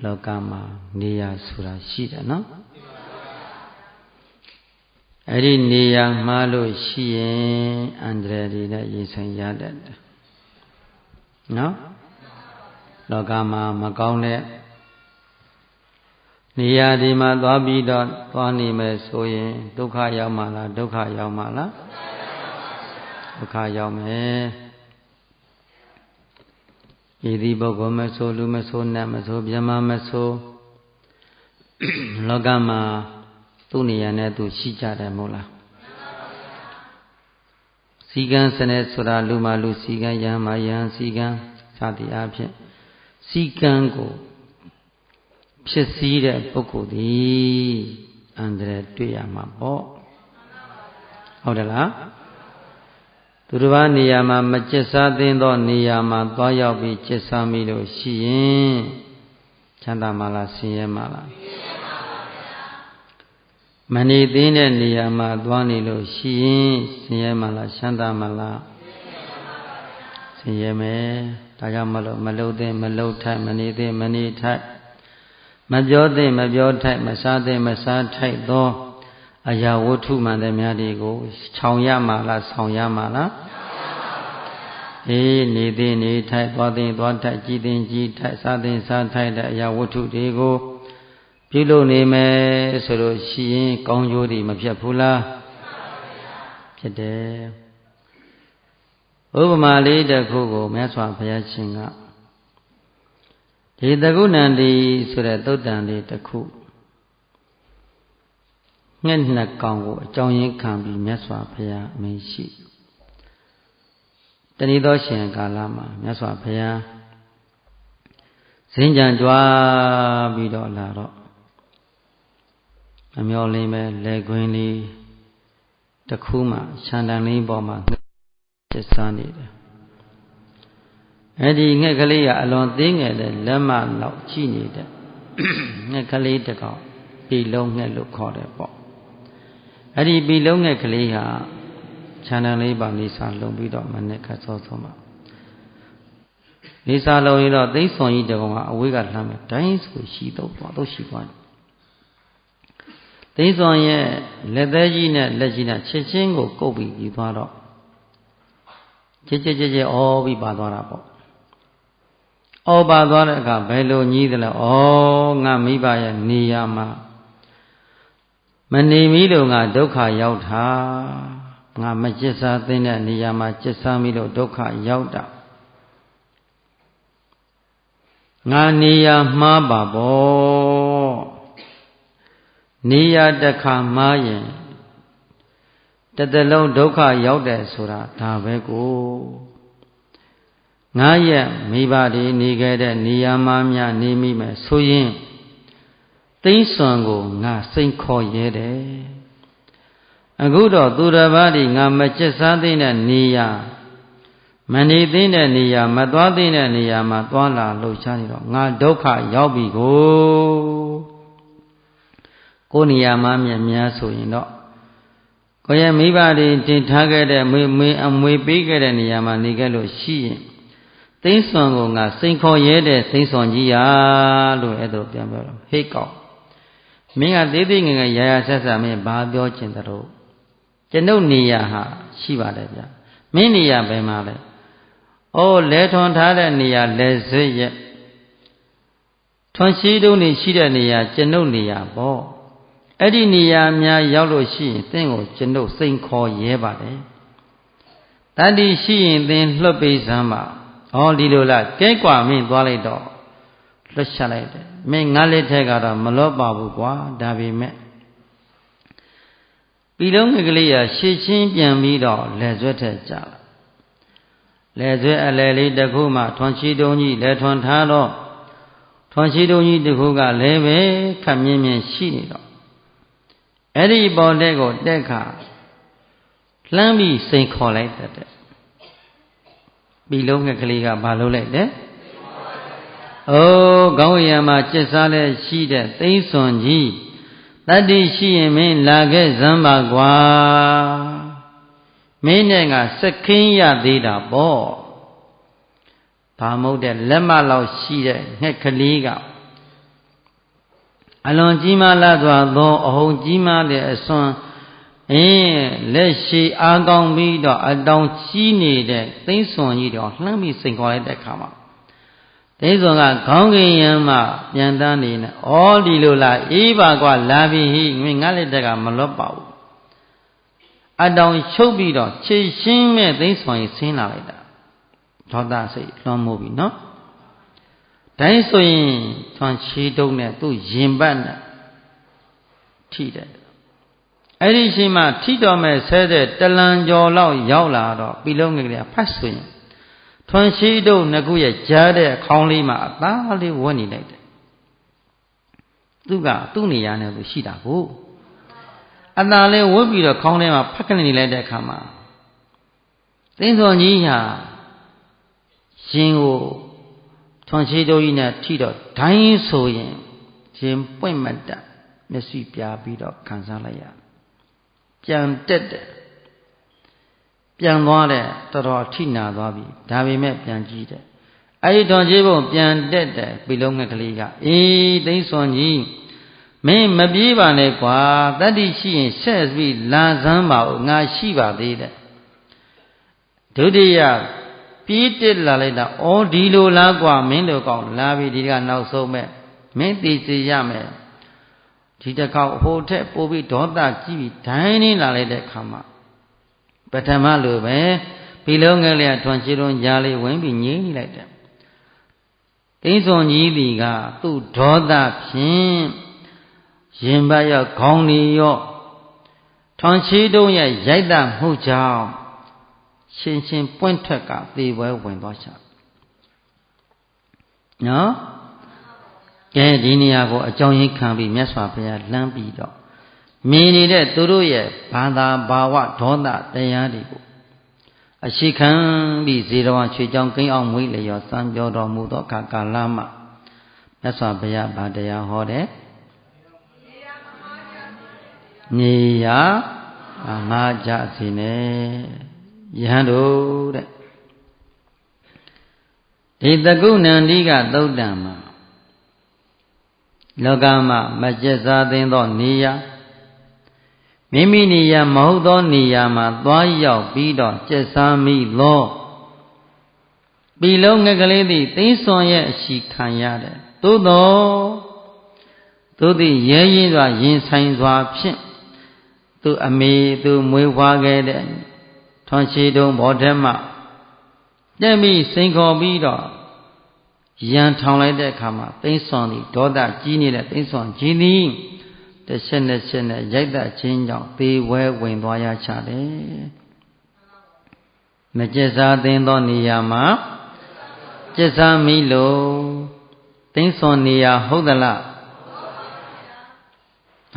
လောကမှာနေရာဆိုတာရှိတယ်နော်အဲ့ဒီနေရာမှားလို့ရှိရင်အန္တရာယ်တွေနဲ့ရင်ဆိုင်ရတတ်တယ်နော်လောကမှာမကောင်းတဲ့နေရာဒီမှာသွားပြီးတော့သွားနေမယ်ဆိုရင်ဒုက္ခရောက်မှလားဒုက္ခရောက်မှလားဒုက္ခရောက်မယ်ဤသည့်ပုဂ္ဂိုလ်မဆိုလူမဆိုနတ်မဆိုမြမမဆိုလောကမှာသူ့နေရာနဲ့သူရှိကြတယ်မို့လားစီကံစနစ်ဆိုတာလူမှလူစီကံယဟန်မှယဟန်စီကံစသည်အဖြစ်စီကံကိုဖြစ်စည်းတဲ့ပုဂ္ဂိုလ်သည်အန္တရာယ်တွေ့ရမှာပေါ့ဟုတ်တယ်လားသူတစ်ပါးနေရာမှာမကျက်စားသင့်သောနေရာမှာသွားရောက်ပြီးကျက်စားမိလို့ရှိရင်ချမ်းသာမှာလားဆင်းရဲမှာလားမနေသင့်တဲ့နေရာမှာသွားနေလို့ရှိရင်ဆင်းရဲမှာလားချမ်းသာမှာလားဆင်းရဲမယ်ဒါကြောင့်မလုပ်သင့်မလုပ်ထိုက်မနေသင့်မနေထိုက်မပြောသင့်မပြောထိုက်မစားသင့်မစားထိုက်သောအရာဝတ္ထုမှန်သမျှတွေကိုခြောင်ရမှာလားဆောင်ရမှာလားအေးနေသင့်နေထိုက်သွားသင့်သွားထိုက်ကြည်သင့်ကြည်ထိုက်စားသင့်စားထိုက်တဲ့အရာဝတ္ထုတွေကိုပြုလုပ်နေမယ်ဆိုလို့ရှိရင်ကောင်းကျိုးတွေမဖြစ်ဘူးလားဖြစ်တယ်ဥပမာလေးတစ်ခုကိုမြတ်စွာဘုရားရှင်ကဒီသကုဏန္တိဆိုတဲ့သုတ်တန်လေးတစ်ခုငှက်နှစ်ကောင်ကိုအကြောင်းရင်းခံပြီးမြတ်စွာဘုရားအမိန့်ရှိတဏီသောရှင်ကာလမှာမြတ်စွာဘုရားဇင်းကြံကြွားပြီးတော့လာတော့အမျော်လင်းပဲလေခွင်းလေးတစ်ခုမှခြံတန်လေးပေါ်မှာကျက်စားနေတယ်အဲ့ဒီငှက်ကလေးကအလွန်သေးငယ်တဲ့လက်မလောက်ကြည့်နေတဲ့ငှက်ကလေးတစ်ကောင်ပြီလုံးငှက်လို့ခေါ်တယ်ပေါ့အဲ့ဒီပြီလုံးငှက်ကလေးဟာခြံတန်လေးပါနေစာလုံပြီးတော့မနဲ့ခတ်စောစောမှာနေစာလုံရင်တော့သိစွန်ကြီးတကောင်ကအဝေးကလှမ်းမယ်တိုင်းဆိုရှိတော့ရှိသွားတယ်သိစွန်ရဲ့လက်သေးကြီးနဲ့လက်ကြီးနဲ့ချက်ချင်းကိုကုတ်ပြီးပြီးသွားတော့ကြဲဩပြီးပါသွားတာပေါ့ဩပါသွားတဲ့အခါဘယ်လိုညီးသလဲငါမိဘရဲ့နေရာမှာမနေမိလို့ငါဒုက္ခရောက်တာငါမကျက်စားသင့်တဲ့နေရာမှာကျက်စားမိလို့ဒုက္ခရောက်တာငါနေရာမှားပါပေါ့နေရာတစ်ခါမှားရင်တစ်သလုံးဒုက္ခရောက်တယ်ဆိုတာဒါပဲကိုငါရဲ့မိဘတွေနေခဲ့တဲ့နေရာမှာများနေမိမယ်ဆိုရင်သိမ့်စွန်ကိုငါစိန်ခေါ်ရဲတယ်အခုတော့သူတစ်ပါးဒီငါမကျက်စားသိတဲ့နေရာမနေသိတဲ့နေရာမသွားသိတဲ့နေရာမှာသွားလာလှုပ်ရှားနေတော့ငါဒုက္ခရောက်ပြီကိုနေရာမှာများဆိုရင်တော့ကိုရဲ့မိဘတွေတင်ထားခဲ့တဲ့မွေပေးခဲ့တဲ့နေရာမှာနေခဲ့လို့ရှိရင်သိမ့်စွန်ကိုငါစိန်ခေါ်ရဲတဲ့သိမ့်စွန်ကြီးရာလို့အဲ့ဒါပြန်ပြောတော့ဟိတ်ကောက်မင်းကသေးသေးငယ်ငယ်ရာဆက်ဆက်မင်းဘာပြောချင်တယ်ကျွန်ုပ်နေရာဟာရှိပါတယ်ဗျမင်းနေရာဘယ်မှာလဲလဲထွန်ထားတဲ့နေရာလဲစွရဲ့ထွန်ရှိတုံးနေရှိတဲ့နေရာကျွန်ုပ်နေရာပေါ့အဲ့ဒီနေရာများရောက်လို့ရှိရင်သင်ကိုကျွန်ုပ်စိန်ခေါ်ရဲပါတယ်တတ္တိရှိရင်သင်လွတ်ပေးစမ်းပါဒီလိုလားကဲကွာမင်းသွားလိုက်တော့လွတ်ချလိုက်တယ်မင်းငါလက်ထက်ကတော့မလွတ်ပါဘူးကွာဒါပေမဲ့ပြီးလုံးငယ်ကလေးရရှေ့ချင်းပြန်ပြီးတော့လက်ဆွဲထက်ကြလက်ဆွဲအလယ်လေးတစ်ခုမှထွန်ချီတုံးကြီးလက်ထွန်ထားတော့ထွန်ချီတုံးကြီးတစ်ခုကလည်းပဲခပ်မြင်းမြင်းရှိနေတော့အဲ့ဒီပေါ်တဲ့ကိုတက်ခါလှမ်းပြီးစိန်ခေါ်လိုက်တဲ့ပြီးလုံးငယ်ကလေးကဘာလုပ်လိုက်လဲခေါင်းရံမှာကျက်စားလဲရှိတဲ့သိမ့်စွန်ကြီးတတ္တိရှိရင်မင်းလာခဲ့စမ်းပါကွာမင်းနဲ့ငါစက်ခင်းရသေးတာပေါ့ဘာမဟုတ်တဲ့လက်မလောက်ရှိတဲ့ငှက်ကလေးက အလွန်ကြီးမားလာစွာသောအဟုန်ကြီးမားတဲ့အစွမ်းလက်ရှိအားကောင်းပြီးတော့အတောင်ကြီးနေတဲ့သိန်းစွန်ကြီးတော့လှမ်းပြီးစိန်ခေါ်လိုက်တဲ့အခါမှာသိန်းစွန်ကခေါင်းကင်ယံမှာပြန်တန်းနေနဲ့ဩဒီလိုလားအေးပါကွာလာပြီဟိငါလက်တက်ကမလွတ်ပါဘူးအတောင်ချုပ်ပြီးတော့ခြေရှင်းမဲ့သိန်းစွန်ကြီးဆင်းလာလိုက်တာဒေါသစိတ်လွန်မှုပြီနော်တိုင်းဆိုရင်ထွန်ချီတုံးနဲ့သူ့ရင်ပတ်နဲ့ထိတယ်အဲ့ဒီရှိမှထိတော်မဲ့ဆဲတဲ့တလန်ကျော်လောက်ရောက်လာတော့ပြီလုံးငယ်ကလေးဖတ်ဆိုရင်ထွန်ချီတုံးနှစ်ခုရဲ့ကြားတဲ့ခေါင်းလေးမှာအသားလေးဝတ်နေလိုက်တယ်သူကသူ့နေရာနဲ့သူရှိတာကိုအသားလေးဝတ်ပြီးတော့ခေါင်းထဲမှာဖတ်ကနေနေလိုက်တဲ့အခါမှာသိန်းစွန်ကြီးဟာရှင်ကိုထွန်ချီတုံးကြီးနဲ့ထိတော့ဒိုင်းဆိုရင်ရင်ပွင့်မတတ်မျက်စိပြားပြီးတော့ခံစားလိုက်ရပြန်တက်တယ်ပြန်သွားတယ်တော်တော်ထိနာသွားပြီဒါပေမဲ့ပြန်ကြည့်တယ်အဲ့ဒီထွန်ချီဘုံပြန်တက်တယ်ပြီလုံးငယ်ကလေးကအေးသိန်းစွန်ကြီးမင်းမပြေးပါနဲ့ကွာတတ္တိရှိရင်ဆက်ပြီးလာစမ်းပါဦးငါရှိပါသေးတယ်ဒုတိယပြေးတက်လာလိုက်တာဩဒီလိုလားကွာမင်းတို့ကောင်လာပြီဒီကနောက်ဆုံးမဲ့မင်းသိစေရမယ်ဒီတစ်ခေါက်ဟိုထက်ပိုပြီးဒေါသကြီးပြီးဒိုင်းနေလာလိုက်တဲ့ခါမှာပထမလိုပဲပြီလုံးငယ်လေးထွန်ချီတွန်းကြားလေးဝင်ပြီးငြိမ့်နေလိုက်တယ်သိန်းစွန်ကြီးဒီကသူ့ဒေါသဖြင့်ရင်ပတ်ရောခေါင်းနေရောထွန်ချီတွန်းရဲ့ရိုက်တမှုကြောင့်ရှင်းရှင်းပွင့်ထွက်ကသေပွဲဝင်သွားချနော်ကဲဒီနေရာကိုအကြောင်းရင်းခံပြီးမြတ်စွာဘုရားလှမ်းပြီးတော့မြင်နေတဲ့သူတို့ရဲ့ဘာသာဘာဝဒေါသတရားတွေကိုအရှိခံပြီးဇေရဝချွေကြောင်းကိန်းအောင်မွေးလျော်စံပြောတော်မူသောအခါကာလမှာမြတ်စွာဘုရားဗာတရားဟောတယ်နေရငါကြစီနဲ့ယဟန်တို့တဲ့ဒီတကုဏန္တိကသုတ်တံမှာလောကမှာမကျက်စားသိသောနေရာမိမိနေရာမဟုတ်သောနေရာမှာသွားရောက်ပြီးတော့ကျက်စားမိသောပြီလုံးငယ်ကလေးသည်သိန်းစွန်ရဲ့အရှိခံရတယ်သို့သည်ရဲရင်စွာရင်ဆိုင်စွာဖြင့်သူအမေသူမွေးဖွားခဲ့တဲ့ထွန်ချီတုံးဘောဓမတက်ပြီးစိန်ခေါ်ပြီးတော့ရန်ထောင်လိုက်တဲ့အခါမှာသိန်းစွန်သည်ဒေါသကြီးနေတဲ့သိန်းစွန်ကြီးသည်တစ်ချက်နဲ့ရိုက်တခြင်းကြောင့်သေဝဲဝင်သွားရချတယ်မကျက်စားသိန်းသောနေရာမှာကျက်စားမိလို့သိန်းစွန်နေရာဟုတ်သလား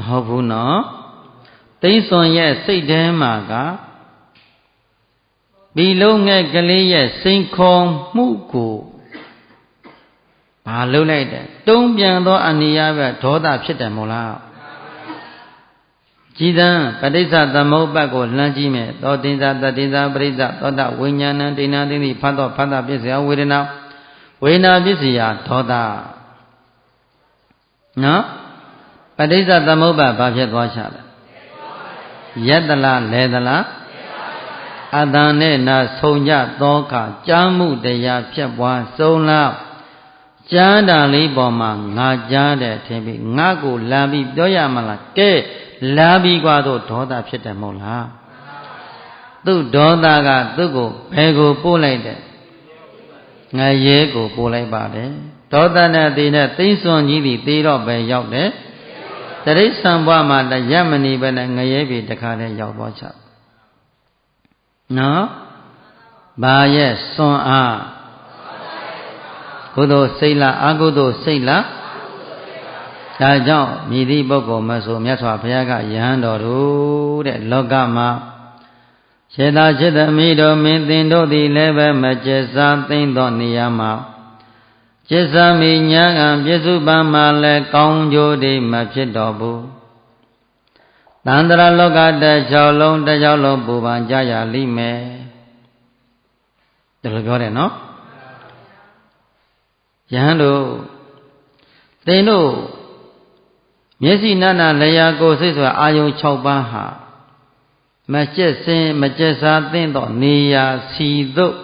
ဟုတ်ဘူးနော်သိန်းစွန်ရဲ့စိတ်ထဲမှာကပြီလုံးငယ်ကလေးရဲ့စိန်ခေါ်မှုကိုဘာလုပ်လိုက်တယ်တုံးပြန်သောအနိယပဲဒေါသဖြစ်တယ်မို့လားကြည်သံပဋိစ္စသမုပ္ပါဒ်ကိုလှမ်းကြည့်မယ်သောတင်္ဇာတတင်္ဇာပရိစ္ဆသောတဝိညာဏံဒိဏသိသိဖတ်သောဖတ်တာပစ္စယဝေဒနာပစ္စယဒေါသနော်ပဋိစ္စသမုပ္ပါဒ်ဘာဖြစ်သွားချလဲယတ္တလားလဲသလားအတန်နဲ့နာဆုံကြသောအခါကြားမှုတရားဖြစ်ပွားဆုံးလားကြားတာလေးပေါ်မှာငါကြားတယ်ထင်ပြီးငါကိုလာပြီးပြောရမလားကဲလာပြီးกว่าတော့ဒေါသဖြစ်တယ်မဟုတ်လားသူ့ဒေါသကသူ့ကိုဘယ်ကိုပို့လိုက်တယ်ငရဲကိုပို့လိုက်ပါတယ်ဒေါသနဲ့သိနဲ့သိန်းစွန်ကြီးသည်သေတော့ပဲရောက်တယ်တရိစ္ဆာန်ဘဝမှာတရမဏီပဲနဲ့ငရဲပြီတခါတည်းရောက်သွားချနော်ဘာရဲ့စွန်အားကုသိုလ်စိတ်လားအကုသိုလ်စိတ်လားဒါကြောင့်မြည်သည့်ပုဂ္ဂိုလ်မဆိုမြတ်စွာဘုရားကယဟန်တော်တို့တဲ့လောကမှာစေတจิตသမီးတို့မင်းသင်တို့သည်လည်းပဲမကျက်စားသိမ့်သောနေရာမှာကျက်စားမိညာကပြစ္စုပန်မှာလည်းကောင်းကျိုးတွေမဖြစ်တော်ဘူးတန္တရာလောကတစ်ချောင်းလုံးပူပန်ကြရလိမ့်မယ်ဒါလိုပြောတယ်နော်ယဟန်တို့သင်တို့ မျက်စိနာနာလျာကိုယ်စိတ်ဆိုတာအာယုံ6ပါးဟာမကျက်စင်မကျက်စားသင့်သောနေရာစီသို့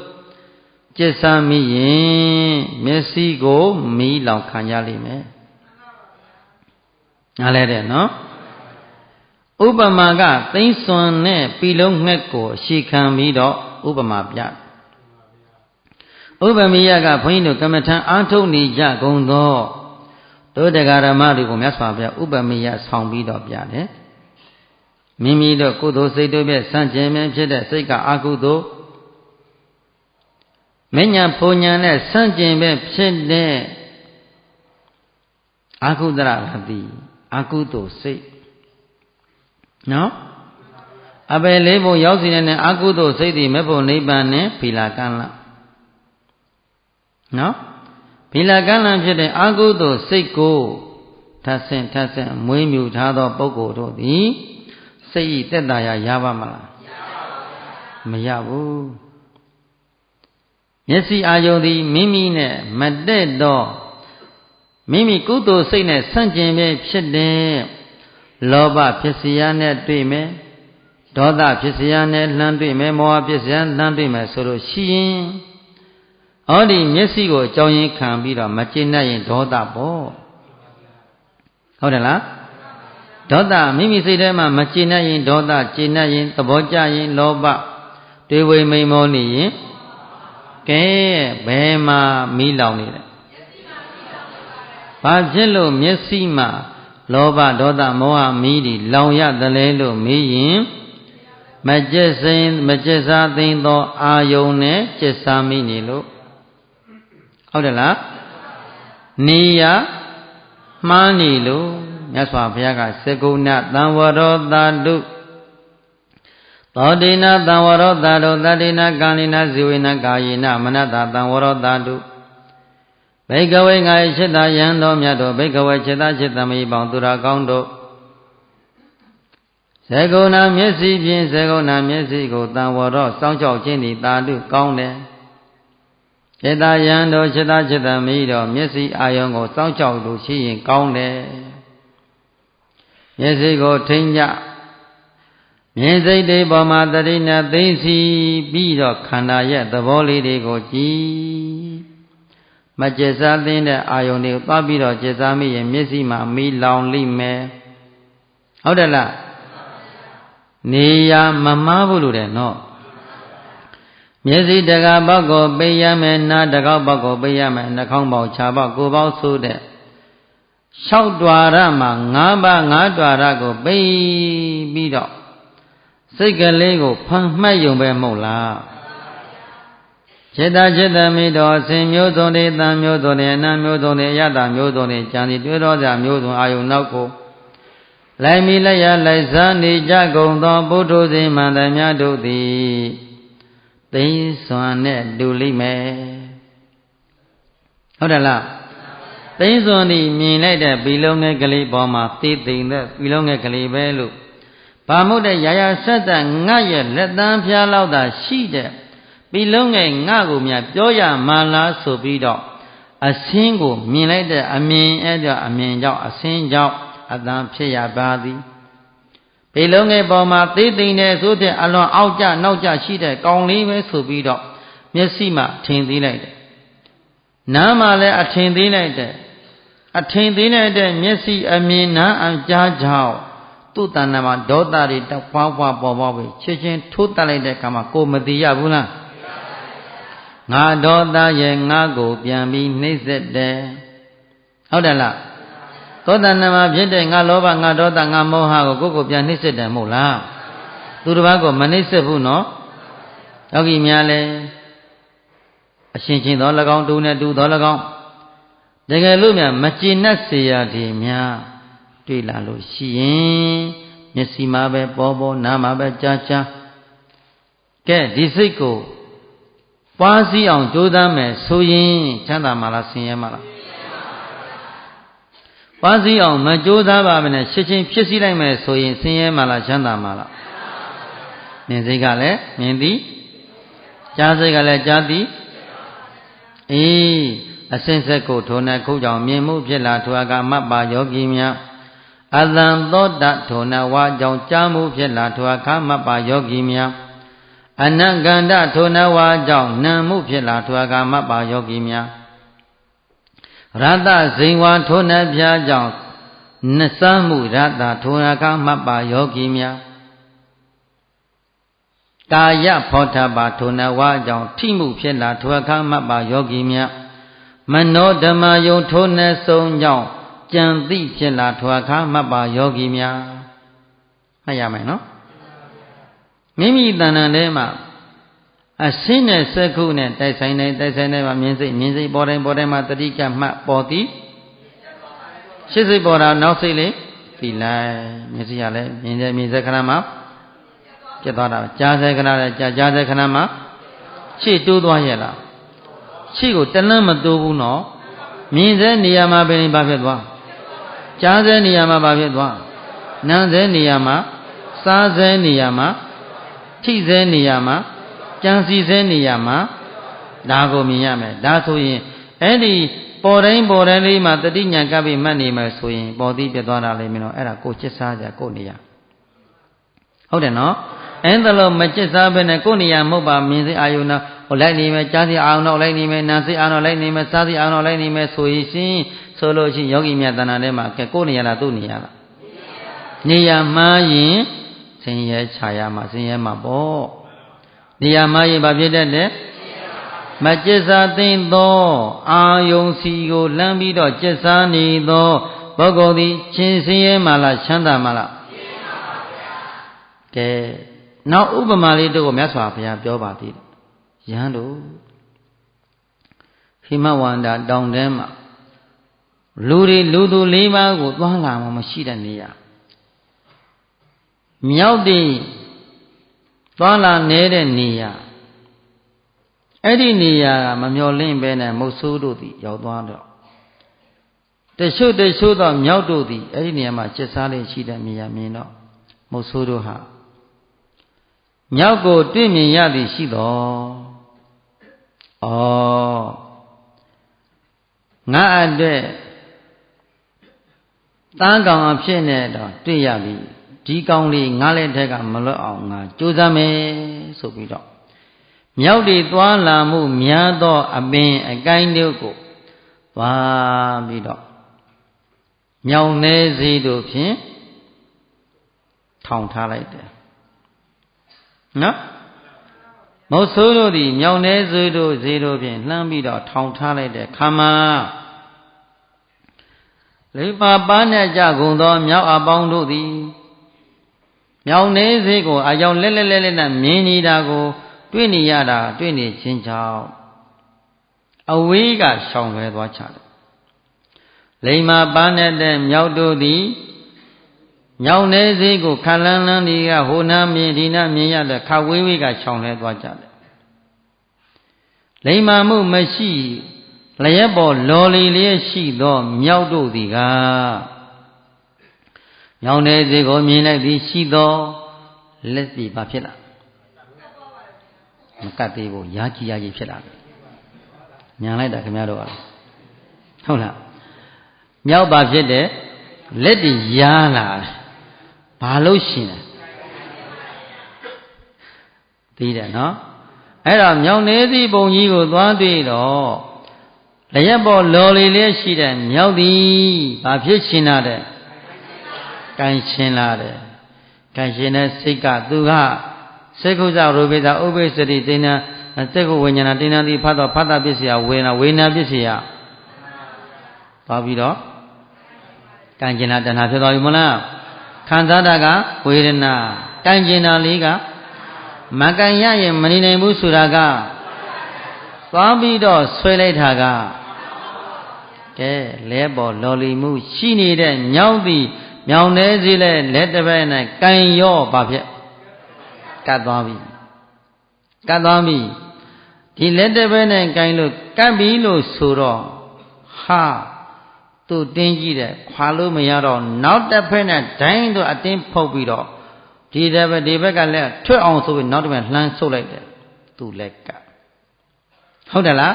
ကျက်စားမိရင်မျက်စိကိုမီးလောင်ခံရလိမ့်မယ်နားလဲတဲ့နော်ဥပမာကသိမ့်စွန်နဲ့ပြီလုံးငှက်ကိုရှေခံပြီးတော့ဥပမာပြဥပမိယကဘုန်းကြီးတို့ကမ္မထံအားထုတ်နေကြကုန်သောတို့တရားဓမ္မတွေကိုမြတ်စွာဘုရားဥပမိယဆောင်ပြီးတော့ပြတယ်မိမိတို့ကုသိုလ်စိတ်တို့ဖြင့်စံကျင်မြင်ဖြစ်တဲ့စိတ်ကအကုသိုလ်မဉ္ဇဉ်ဖုန်ညာနဲ့စံကျင်ပဲဖြစ်တဲ့အကုသရရတိအကုသိုလ်စိတ်နော်အပယ်လေးပုံရောက်စီတဲ့အကုသိုလ်စိတ်ဒီမဲ့ဖို့နိဗ္ဗာန်နဲ့ဖီလာကံလနော်ဖီလာကံလဖြစ်တဲ့အကုသိုလ်စိတ်ကိုထပ်ဆင့်မွေးမြူထားသောပုဂ္ဂိုလ်တို့သည်စိတ်ဤသက်သာရပါမလားမရဘူးမျက်စိအာယုံသည်မိမိနဲ့မတည့်တော့မိမိကုသိုလ်စိတ်နဲ့ဆန့်ကျင်ပဲဖြစ်တဲ့လောဘဖြစ်เสียနဲ့တွေ့မယ်ဒေါသဖြစ်เสียနဲ့လှမ်းတွေ့မယ်မောဟဖြစ်เสียလှမ်းတွေ့မယ်ဆိုလို့ရှိရင်ဟောဒီမျက်စိကိုအကြောင်းရင်းခံပြီးတော့မကျေနပ်ရင်ဒေါသပေါ့ဟုတ်တယ်လားဒေါသမိမိစိတ်ထဲမှာမကျေနပ်ရင်ဒေါသကျေနပ်ရင်သဘောကျရင်လောဘတွေးဝေမိန်မောနေရင်ကဲဘယ်မှာမီးလောင်နေလဲဘာဖြစ်လို့မျက်စိမှာလောဘဒေါသမောဟမီးဒီလောင်ရသလဲလို့မေးရင်မကျက်စားသိမ်းသောအာယုန်နဲ့ကျက်စားမိနေလို့ဟုတ်တယ်လားနေရမှားနေလို့မြတ်စွာဘုရားကသကုဏသံဝရောသာတုသောတိနာသံဝရောသာတုသတိနာကာလိနာဇိဝေနကာယေနမနတသံဝရောသာတုဘိကဝေငါ၏จิตတယံတော်မြတ်တို့ဘိကဝေจิตจิตသမိပေါင်းသူရကောင်းတို့သကုဏမျက်စိဖြင့်သကုဏမျက်စိကိုသံဝရောစောင့်ကြောက်ခြင်းသည်သာတုကောင်းတယ်จิตယံတို့จิตသမိတော်မျက်စိအာယုံကိုစောင့်ကြောက်လို့ရှိရင်ကောင်းတယ်မျက်စိကိုထိမ့်ကြမြင်စိတ်တွေပေါ်မှာတတိနဲ့သိသိပြီးတော့ခန္ဓာရဲ့သဘောလေးတွေကိုကြည်မကျက်စားသင်းတဲ့အာယုန်တွေကိုသွားပြီးတော့ကျက်စားမိရင်မျက်စိမှာမီးလောင်လိမ့်မယ်ဟုတ်တယ်လားနေရမမားဘူးလို့တဲ့နော်မျက်စိတကားပေါက်ကိုပိတ်ရမယ်နားတကောက်ပေါက်ကိုပိတ်ရမယ်နှာခေါင်းပေါက်ခြားပေါက်ကိုယ်ပေါက်ဆိုးတဲ့6 द्वार မှာ5 ပါး5 द्वार ကိုပိတ်ပြီးတော့စိတ်ကလေးကိုဖန်မှတ်ယုံပဲမဟုတ်လားจิตမိတော်အစဉ်မျိုးစုံတွေတန်မျိုးစုံတွေအနံမျိုးစုံတွေအယတမျိုးစုံတွေကြံစီတွေ့တော်ကြမျိုးစုံအာယုန်နောက်ကိုလိုက်မိလိုက်ရလိုက်စားနေကြကုန်သောပုထုဇဉ်မှန်သည်များတို့သည်သိစွမ်းနဲ့တူလိမ့်မယ်ဟုတ်တယ်လားသိစွမ်းသည်မြင်လိုက်တဲ့ဘီလုံးငယ်ကလေးပေါ်မှာသိသိတဲ့ဘီလုံးငယ်ကလေးပဲလို့ဘာမို့တဲ့ရာရာဆက်သက်ငတ်ရဲ့လက်တန်းဖျားလောက်သာရှိတဲ့ဘီလုံးငယ်ငါကိုများပြောရမှလားဆိုပြီးတော့အစင်းကိုမြင်လိုက်တဲ့အမြင်အဲ့ဒါအမြင်ကြောင့်အစင်းကြောင့်အတန်ဖြစ်ရပါသည်ဘီလုံးငယ်ပေါ်မှာသိသိနေဆိုတဲ့အလွန်အောက်ကျနောက်ကျရှိတဲ့ကောင်းလေးပဲဆိုပြီးတော့မျက်စိမှထင်သေးလိုက်တယ်နားမှလည်းအထင်သေးလိုက်တယ်အထင်သေးလိုက်တဲ့မျက်စိအမြင်နားအကြားကြောင့်သူ့တဏ္ဍာမှာဒေါသတွေတပွားပွားပေါ်ပေါက်ပြီးချက်ချင်းထိုးတက်လိုက်တဲ့အခါမှာကိုမသိရဘူးလားငါဒေါသရဲ့ငါကိုပြန်ပြီးနှိမ့်ဆက်တယ်ဟုတ်တယ်လားသောတဏ္ဍာမှာဖြစ်တဲ့ငါလောဘငါဒေါသငါမောဟကိုကိုပြန်နှိမ့်ဆက်တယ်မဟုတ်လားသူတစ်ပါးကိုမနှိမ့်ဆက်ဘူးနော်ယောဂီများလဲအရှင်ချင်းသော၎င်းတူနဲ့တူသော၎င်းတကယ်လို့များမကျေနပ်စေရသည်များတွေ့လာလို့ရှိရင်မျက်စိမှာပဲပေါ်နားမှာပဲကြားကဲဒီစိတ်ကိုပွားစည်းအောင်ကြိုးစားမယ်ဆိုရင်ချမ်းသာမှာလားဆင်းရဲမှာလားပွားစည်းအောင်မကြိုးစားပါမနဲ့ချက်ချင်းဖြစ်စည်းလိုက်မယ်ဆိုရင်ဆင်းရဲမှာလားချမ်းသာမှာလားမြင်စိတ်ကလည်းမြင်သည်ကြားစိတ်ကလည်းကြားသည်အေးအစင်ဆက်ကိုထိုနဲ့ခုကြောင့်မြင်မှုဖြစ်လာထိုအကမတ်ပါယောဂီများ အသံသောတထိုနဝါကြောင့်ကြားမှုဖြစ်လာထိုအခါမှတ်ပါယောဂီများအနန္ကန္တထိုနဝါကြောင့်နာမှုဖြစ်လာထိုအခါမှတ်ပါယောဂီများရတဇိဝါထိုနပြားကြောင့်နစမှုရတထိုအခါမှတ်ပါယောဂီများကာယဖောထပါထိုနဝါကြောင့်ထိမှုဖြစ်လာထိုအခါမှတ်ပါယောဂီများမနောဓမ္မယုံထိုနဆုံးကြောင့်ကြံသိဖြစ်လာထိုအခါမှတ်ပါယောဂီများမှတ်ရမယ်နော်မိမိတဏ္ဍာထဲမှာအရှင်းနဲ့စက္ခုနဲ့တိုက်ဆိုင်နေမှာမြင်စိတ်ပေါ်တိုင်းမှာတတိကမှတ်ပေါ်သည်ရှစ်စိတ်ပေါ်တာနောက်စိတ်လေးသိလိုက်မျက်စိကလည်းမြင်စေခဏမှာပြတ်သွားတာကြားစေခဏလည်းကြားစေခဏမှာရှေ့တိုးသွားရဲ့လားရှေ့ကိုတလန်းမတိုးဘူးနော်မြင်စေနေရာမှာပဲဘာဖြစ်သွားကြားစေနေရာမှာဘာဖြစ်သွားနားစေနေရာမှာစားစေနေရာမှာထိစေနေရာမှာကြံစီစေနေရာမှာဒါကိုမြင်ရမယ်ဒါဆိုရင်အဲ့ဒီပေါ်တိုင်းလေးမှာတတိညာကပ်ပြီးမှတ်နေမယ်ဆိုရင်ပေါ်သည်ပြသွားတာလေမင်းတို့အဲ့ဒါကိုချစ်စားကြကိုနေရဟုတ်တယ်နော်အဲ့ဒါလို့မချစ်စားဘဲနဲ့ကိုနေရမဟုတ်ပါမြင်စိအာယုနာဟိုလိုက်နေမယ်ကြားစီအာယုနောက်လိုက်နေမယ်နားစိအာယုနောက်လိုက်နေမယ်စားစီအာယုနောက်လိုက်နေမယ်ဆိုရင်ဆိုလို့ရှိရင်ယောဂီမြတ်တဏ္ဍာထဲမှာကဲကိုနေရလားသူ့နေရလားနေရမှားရင်ဆင်းရဲခြာရမှာဆင်းရဲမှာပေါ့နေရာမှာရင်ဘာဖြစ်တတ်လဲမကျစ္စာသိမ့်သောအာယုံစီကိုလှမ်းပြီးတော့ကျစ္စာနေသောပုဂ္ဂိုလ်သည်ချင်းဆင်းရဲမှာလားချမ်းသာမှာလားရှင်းပါပါဗျာကဲနောက်ဥပမာလေးတို့ကိုမြတ်စွာဘုရားပြောပါသေးတယ်ယဟန်တို့ဟိမဝန္တာတောင်ထဲမှာလူသူ၄ပါးကိုသွားလာမှမရှိတဲ့နေရာမြောက်တိသွားလာနေတဲ့နေရာအဲ့ဒီနေရာကမမျော်လင့်ပဲနဲ့မုတ်ဆိုးတို့သည်ရောက်သွားတော့တချို့သောမြောက်တို့သည်အဲ့ဒီနေရာမှာကျက်စားလေးရှိတဲ့နေရာမြင်တော့မုတ်ဆိုးတို့ဟာမြောက်ကိုတွေ့မြင်ရသည်ရှိတော့ငါအတွက်တန်းကောင်အဖြစ်နဲ့တော့တွေ့ရပြီဒီကောင်းလေးငါလည်းထက်ကမလွတ်အောင်ငါကြိုးစားမယ်ဆိုပြီးတော့မြောက်တွေသွားလာမှုများသောအပင်အကိုင်းတို့ကိုသွားပြီးတော့မြောင်နေစီတို့ဖြင့်ထောင်ထားလိုက်တယ်နော်မုတ်ဆိုးတို့သည်မြောင်နေစီတို့ဖြင့်လှမ်းပြီးတော့ထောင်ထားလိုက်တဲ့ခါမှာလိမ္မာပါနဲ့ကြကုန်သောမြောက်အပေါင်းတို့သည်မြောင်နေစေကိုအကြောင်းလက်နဲ့မြင်နေတာကိုတွေ့နေရတာတွေ့နေချင်းကြောင့်အဝေးကရှောင်လွဲသွားချတယ်လိမ္မာပါနဲ့တဲ့မြောက်တို့သည်မြောင်နေစေကိုခလန်းလန်းဒီကဟိုနာမြင်ဒီနာမြင်ရတဲ့ခဝေးကရှောင်လွဲသွားကြတယ်လိမ္မာမှုမရှိလျက်ပေါ်လော်လီလျက်ရှိသောမြောက်တို့သည်ကမြောင်နေစေကိုမြင်လိုက်သည်ရှိသောလက်စီဘာဖြစ်လာမကတ်သေးဘူးရာကြီးဖြစ်လာတယ်ညာလိုက်တာခင်ဗျားတို့ကဟုတ်လားမြောက်ဘာဖြစ်တယ်လက်တီရာလာဘာလို့ရှင်လဲသိတယ်နော်အဲ့တော့မြောင်နေသည်ပုံကြီးကိုသွားတွေ့တော့လျက်ပေါ်လော်လီလေးရှိတဲ့မြောက်သည်ဘာဖြစ်ရှင်လာတဲ့ကန်ရှင်လာတယ်ကန်ရှင်တဲ့စိတ်ကသူကစေကုဇရူပိသဥပိစတိတိဏစေကုဝိညာဏတိဏတိဖတ်တော်ဖတ်တာပစ္စယဝေနာပစ္စယသွားပြီးတော့ကန်ကျင်တာတဏှာဖြစ်သွားပြီမလားခံစားတာကဝေဒနာကန်ကျင်တာလေးကမကန်ရရင်မနေနိုင်ဘူးဆိုတာကသွားပြီးတော့ဆွဲလိုက်တာကကဲလဲပေါ်လော်လီမှုရှိနေတဲ့ညောင်းသည်မြောင်နေစီလဲလက်တစ်ဖက်နဲ့ကန်ရောဘာဖြစ်ကတ်သွားပြီဒီလက်တစ်ဖက်နဲ့ကန်လို့ကတ်ပြီလို့ဆိုတော့ဟာသူတင်းကြည့်တယ်ခွာလို့မရတော့နောက်တစ်ဖက်နဲ့ဒိုင်းတော့အတင်းဖုတ်ပြီးတော့ဒီဘက်ကလည်းထွက်အောင်ဆိုပြီးနောက်တစ်ဖက်လှမ်းဆုပ်လိုက်တယ်သူလက်ကဟုတ်တယ်လား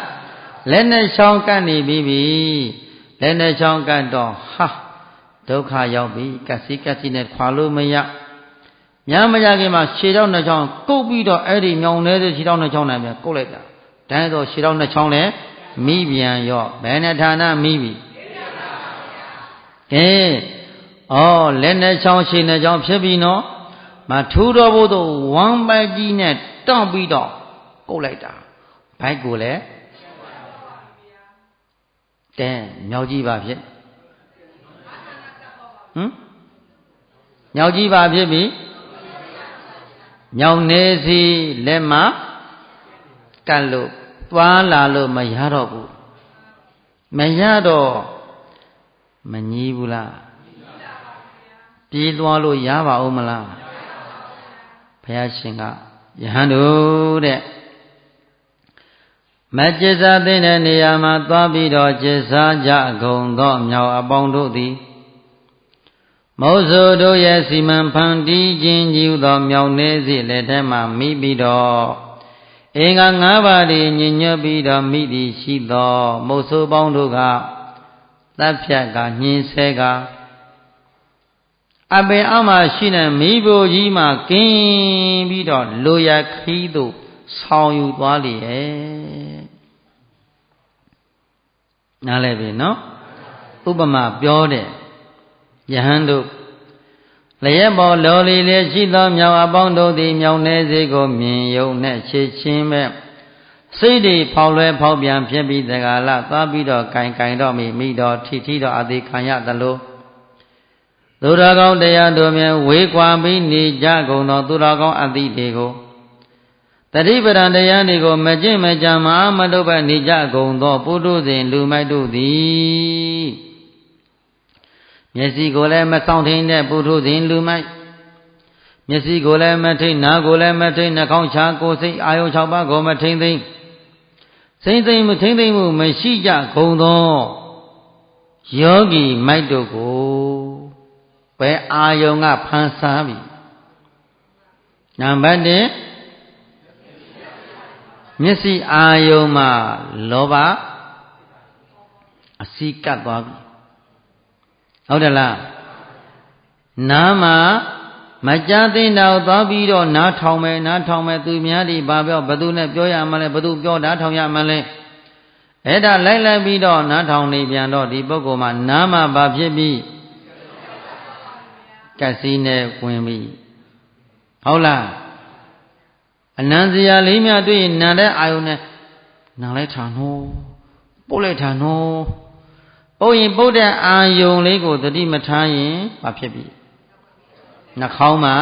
လက်နဲ့ချောင်းကတ်နေပြီလက်နဲ့ချောင်းကတ်တော့ဟာ ဒုက္ခရောက်ပြီကစီနဲ့ခွာလို့မရညာမရခင်မှာခြေထောက်နှစ်ချောင်းကုတ်ပြီးတော့အဲ့ဒီမြောင်နေတဲ့ခြေထောက်နှစ်ချောင်းနဲ့ပြန်ကုတ်လိုက်တာဒါနဲ့တော့ခြေထောက်နှစ်ချောင်းနဲ့မိပြန်ရော့ဘယ်နဲ့ဌာနမိပြီကဲလက်နှစ်ချောင်းခြေနှစ်ချောင်းဖြစ်ပြီနော်မထူတော်ဘုသောဝမ်းပိုက်ကြီးနဲ့တောင့်ပြီးတော့ကုတ်လိုက်တာဘိုက်ကိုလည်းမြောက်ကြီးပါဖြစ်မြောက်ကြီးပါဖြစ်ပြီမြောက်နေစီလက်မကတ်လို့သွားလာလို့မရတော့ဘူးမရတော့မညီဘူးလားပြေးသွားလို့ရပါဦးမလားဘုရားရှင်ကယဟန်တို့တဲ့မကျစ္စာသိတဲ့နေရာမှာသွားပြီးတော့ကျစ္စာကြကုန်သောမြောက်အပေါင်းတို့သည်မောဇုတို့ရဲ့စီမံဖန်တီးခြင်းကြီးသောမြောက်နေစီလက်ထဲမှာမိပြီးတော့အင်္ဂါ၅ပါးညဉ့်ညွတ်ပြီးတော့မိသည်ရှိသောမောဇုပေါင်းတို့ကတပ်ဖြတ်ကညှင်းဆဲကအပင်အောက်မှာရှိတဲ့မိဘကြီးမှာကင်းပြီးတော့လိုရခီးသို့ဆောင်ယူသွားလေရဲ့နားလဲပြီနော်ဥပမာပြောတဲ့ယဟန်တို့လျက်ပေါ်လော်လီလေးရှိသောမြောင်အပေါင်းတို့သည်မြောင်နေစေကိုမြင်ယုံနဲ့ခြေချင်းမဲ့စိတ်တွေဖောက်လွဲဖောက်ပြန်ဖြစ်ပြီးတကလာသွားပြီးတော့ကင်တော့မိတော့ထီတော့အသေးခံရသလိုသူတော်ကောင်းတရားတို့မြင်ဝေးကွာပြီးနေကြကုန်သောသူတော်ကောင်းအသည့်တွေကိုတတိပဒံတရားတွေကိုမကျင့်မကြံမအားမလုပ်ပဲနေကြကုန်သောပုထုဇဉ်လူမိုက်တို့သည်မျက်စိကိုလည်းမဆောင်ထိန်တဲ့ပုထုဇဉ်လူမိုက်မျက်စိကိုလည်းမထိန်နားကိုလည်းမထိန်နှာခေါင်းချာကိုယ်စိတ်အာယု6ပါးကိုမထိန်သိမ့်စိမ့်သိမ့်မှုထိန်သိမ့်မှုမရှိကြကုန်သောယောဂီမိုက်တို့ကိုဘယ်အာယုံကဖန်ဆားပြီနံပါတ်1မျက်စိအာယုံမှာလောဘအစီကပ်သွားပြီဟုတ်တယ်လားနားမှာမကြားသိတော့သွားပြီးတော့နားထောင်မယ်သူများဒီဘာပြောဘသူနဲ့ပြောရမလဲဘသူပြောနားထောင်ရမလဲအဲ့ဒါလိုက်ပြီးတော့နားထောင်နေပြန်တော့ဒီပုဂ္ဂိုလ်မှာနားမှာဘာဖြစ်ပြီးကက်စီနဲ့ဝင်ပြီဟုတ်လားအနံစရာလေးများတွေ့ရင်နံတဲ့အာယုန်နဲ့နံလိုက်ထာနိုးပုတ်လိုက်ထာနိုးပုတ်ရင်ပုတ်တဲ့အာယုန်လေးကိုသတိမထားရင်ဘာဖြစ်ပြီနှာခေါင်းမှာ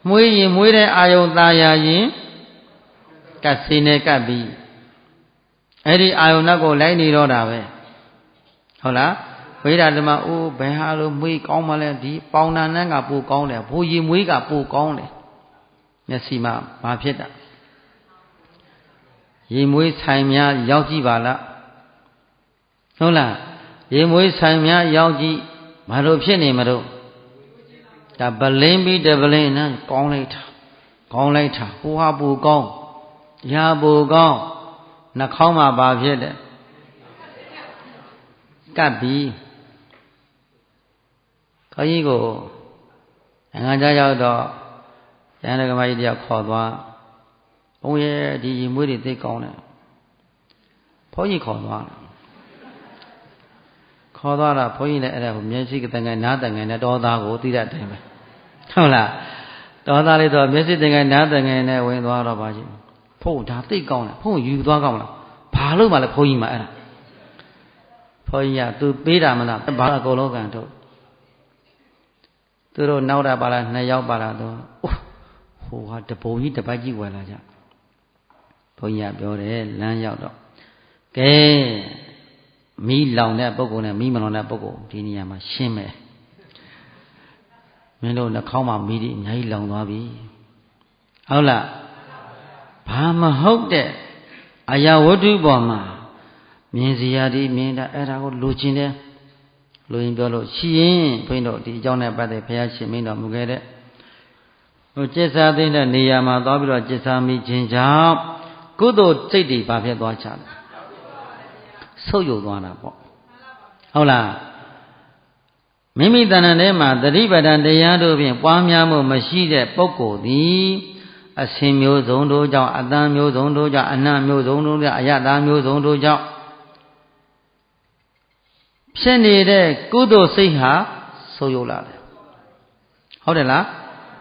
မွေးရင်မွေးတဲ့အာယုန်ตาရရင်ကတ်စီနဲ့ကတ်ပြီးအဲ့ဒီအာယုန်နောက်ကိုလိုက်နေတော့တာပဲဟုတ်လားဝိဓာဓမ္မအိုးဘယ်ဟာလို့မွေးကောင်းမလဲဒီပေါင်နာနန်းကပိုကောင်းတယ်ဘိုးရီမွေးကပိုကောင်းတယ်မျက်စိမှာဘာဖြစ်တာရေမွေးဆိုင်များရောက်ကြည့်ပါလားဟုတ်လားရေမွေးဆိုင်များရောက်ကြည့်ဘာလို့ဖြစ်နေမလို့ဒါပလင်းပြီးတပလင်းနဲ့ကောင်းလိုက်တာဟိုဟာပူကောင်းရာပူကောင်းနှာခေါင်းမှာဘာဖြစ်တယ်ကပ်ပြီးခေါင်းကြီးကိုနိုင်ငံခြားရောက်တော့ရဟန်းကမကြီးတယောက်ခေါ်သွားဘုံရဲ့ဒီရေမွေးတွေသိကောင်းတယ်ဘုန်းကြီးခေါ်သွားတာဘုန်းကြီးလည်းအဲ့ဒါကိုမျက်စိကတန်ငယ်နားတန်ငယ်နဲ့တောသားကိုသိတဲ့အတိုင်းပဲဟုတ်လားတောသားလေးတော့မျက်စိတန်ငယ်နားတန်ငယ်နဲ့ဝင်သွားတော့ပါကြီးဖုန်းဒါသိကောင်းတယ်ဖုန်းယူသွားကောင်းလားဘာလို့မှလဲဘုန်းကြီးမှအဲ့ဒါဘုန်းကြီးကသူပေးတာမလားဘာအကုန်လုံးကန်ထုတ်သူတို့နောက်တာပါလား2ယောက်ပါလားတော့ဟိုဟာတပုံကြီးတပတ်ကြီးဝင်လာကြဘုန်းကြီးကပြောတယ်လမ်းရောက်တော့ကဲမီးလောင်တဲ့ပုဂ္ဂိုလ်နဲ့မီးမလောင်တဲ့ပုဂ္ဂိုလ်ဒီနေရာမှာရှင်းမယ်မင်းတို့နှာခေါင်းမှာမီးတွေအများကြီးလောင်သွားပြီဟုတ်လားဘာမဟုတ်တဲ့အရာဝတ္ထုပေါ်မှာမြင်စီရသည်မြင်တာအဲ့ဒါကိုလိုချင်တယ်လိုရင်ပြောလို့ရှိရင်ဘုန်းတော်ဒီအကြောင်းနဲ့ပတ်သက်ဘုရားရှင်မင်းတော်မူခဲ့တဲ့ဟိုကျစ္စာသိတဲ့နေရာမှာသွားပြီးတော့ကျစ္စာမိခြင်းကြောင့်ကုသိုလ်စိတ်တွေဘာဖြစ်သွားချလဲဆုတ်ယုတ်သွားတာပေါ့ဟုတ်လား မိမိတဏ္ဍာထဲမှာသတိပဋ္ဌာန်တရားတို့ဖြင့်ပွားများမှုမရှိတဲ့ပုဂ္ဂိုလ်သည်အဆင်မျိုးစုံတို့ကြောင့်အတန်မျိုးစုံတို့ကြောင့်အနတ်မျိုးစုံတို့ကြောင့်အယတာမျိုးစုံတို့ကြောင့်ဖြစ်နေတဲ့ကုသိုလ်စိတ်ဟာဆိုးရုပ်လာတယ်ဟုတ်တယ်လား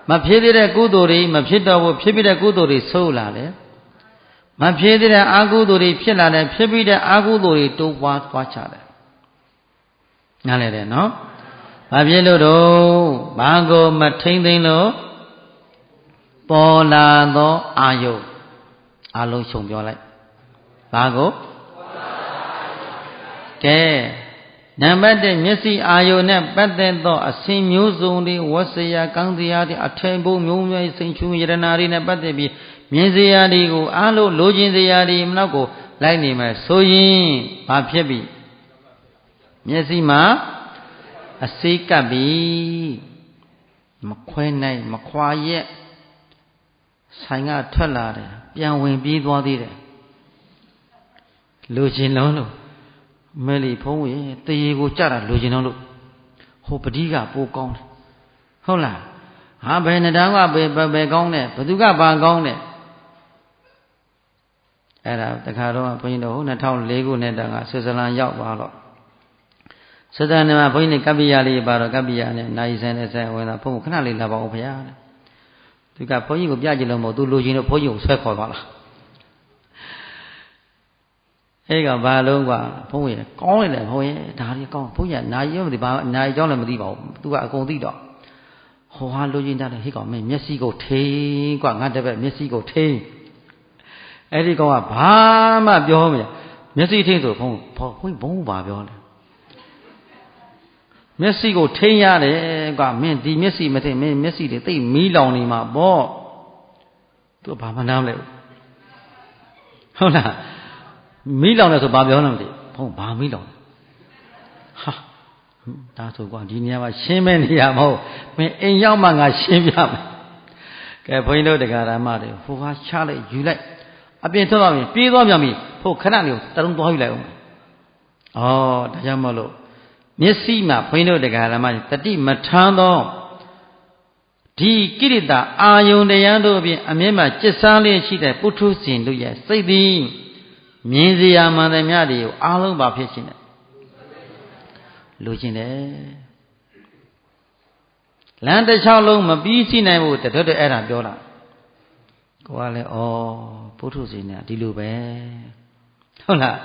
မဖြစ်သေးတဲ့ကုသိုလ်တွေမဖြစ်တော့ဘူးဖြစ်ပြီးတဲ့ကုသိုလ်တွေဆိုးလာတယ်မဖြစ်သေးတဲ့အကုသိုလ်တွေဖြစ်လာတယ်ဖြစ်ပြီးတဲ့အကုသိုလ်တွေတိုးပွားသွားချတယ်နားလည်တယ်နော်ဘာဖြစ်လို့တော့ဘာကိုမထိမ့်သိမ့်လို့ပေါ်လာသောအာယုအလုံးစုံပြောလိုက်ဘာကိုကဲနံပါတ်1မျက်စိအာယုနဲ့ပတ်သက်သောအစဉ်မျိုးစုံတွေဝတ်စရာကောင်းစရာတွေအထိုင်ပုံမျိုးမျိုးစိန်ချူယရနာတွေနဲ့ပတ်သက်ပြီးမြင်စရာတွေကိုအားလုံးလိုချင်စရာတွေမနောက်ကိုလိုက်နေမယ်ဆိုရင်ဘာဖြစ်ပြီမျက်စိမှာအစိကပ်ပြီမခွဲနိုင်မခွာရက်ဆိုင်ကထွက်လာတယ်ပြန်ဝင်ပြေးသွားသေးတယ်လိုချင်လုံးလို့မဲလီဖုံးဝင်တရေကိုကြတာလိုချင်လုံးလို့ဟိုပတိကပိုးကောင်းတယ်ဟုတ်လားဟာဘယ်နှတောင်ကဘယ်ကောင်းတယ်ဘသူကဘာကောင်းတယ်အဲ့ဒါတခါတော့ဘုန်းကြီးတို့2004ခုနှစ်တန်းကဆွစ်ဇာလန်ရောက်သွားတော့ဆွစ်ဇာလန်မှာဘုန်းကြီးကပ္ပိယလေးပါတော့ကပ္ပိယနဲ့နိုင်ဆန်နဲ့ဆိုင်ဝင်တာဘုန်းကခဏလေးလာပါဦးဗျာတဲ့သူကဘုန်းကြီးကိုပြကြည့်လို့မဟုတ်သူလိုချင်လို့ဘုန်းကြီးကိုဆွဲခေါ်သွားလားအဲ့ကဘာလုံးกว่าဘုန်းကြီးကောင်းတယ်ဘုန်းကြီးဒါလေးကောင်းဘုန်းကြီးကနိုင်ရောမသိဘာနိုင်ကြောင်းလည်းမသိပါဘူးသူကအကုန်သိတော့ဟောဟာလိုချင်တာလေဟိကောင်မင်းမျက်စိကိုထိန်กว่าငါတပည့်မျက်စိကိုထိန်အဲ့ဒီကောင်ကဘာမှပြောမရမျက်စိထိန်ဆိုဘုန်းဘာပြောလဲမျက်စိကိုထိန်ရတယ်กว่าမင်းဒီမျက်စိမထိန်မင်းမျက်စိတွေသိမီးလောင်နေမှာပေါ့သူဘာမှနားမလဲဟုတ်လားမီးလောင်တယ်ဆိုဘာပြောလဲမသိဘုန်းဘာမီးလောင်ဟာဒါဆိုကွာဒီနေရာမှာရှင်းမဲ့နေရမဟုတ်မင်းအိမ်ရောက်မှငါရှင်းပြမယ်ကဲဘုန်းကြီးတို့တရားဓမ္မတွေဟိုဟာချလိုက်ယူလိုက်အပြင်ထွက်သွားပြီပြေးသွားပြန်ပြီဖို့ခဏလေးတလုံးသွားယူလိုက်အောင်ဩဒါကြောင့်မလို့မျက်စိမှာဘုန်းကြီးတို့တရားဓမ္မတွေတတိမထမ်းသောဒီကိရိတာအာယုန်တရားတို့အပြင်အမြဲမှจิตစားလေးရှိတဲ့ပုထုဇဉ်တို့ရဲ့စိတ်သည်မြင်စရာမှန်တယ်များတွေကိုအားလုံးပါဖြစ်ရှင်တယ်လိုချင်တယ်လမ်းတစ်လျှောက်လုံးမပြီးစီးနိုင်ဘူးတတွတ်အဲ့ဒါပြောတာကိုကလည်းဩပုထုဇဉ်နဲ့ဒီလိုပဲဟုတ်လား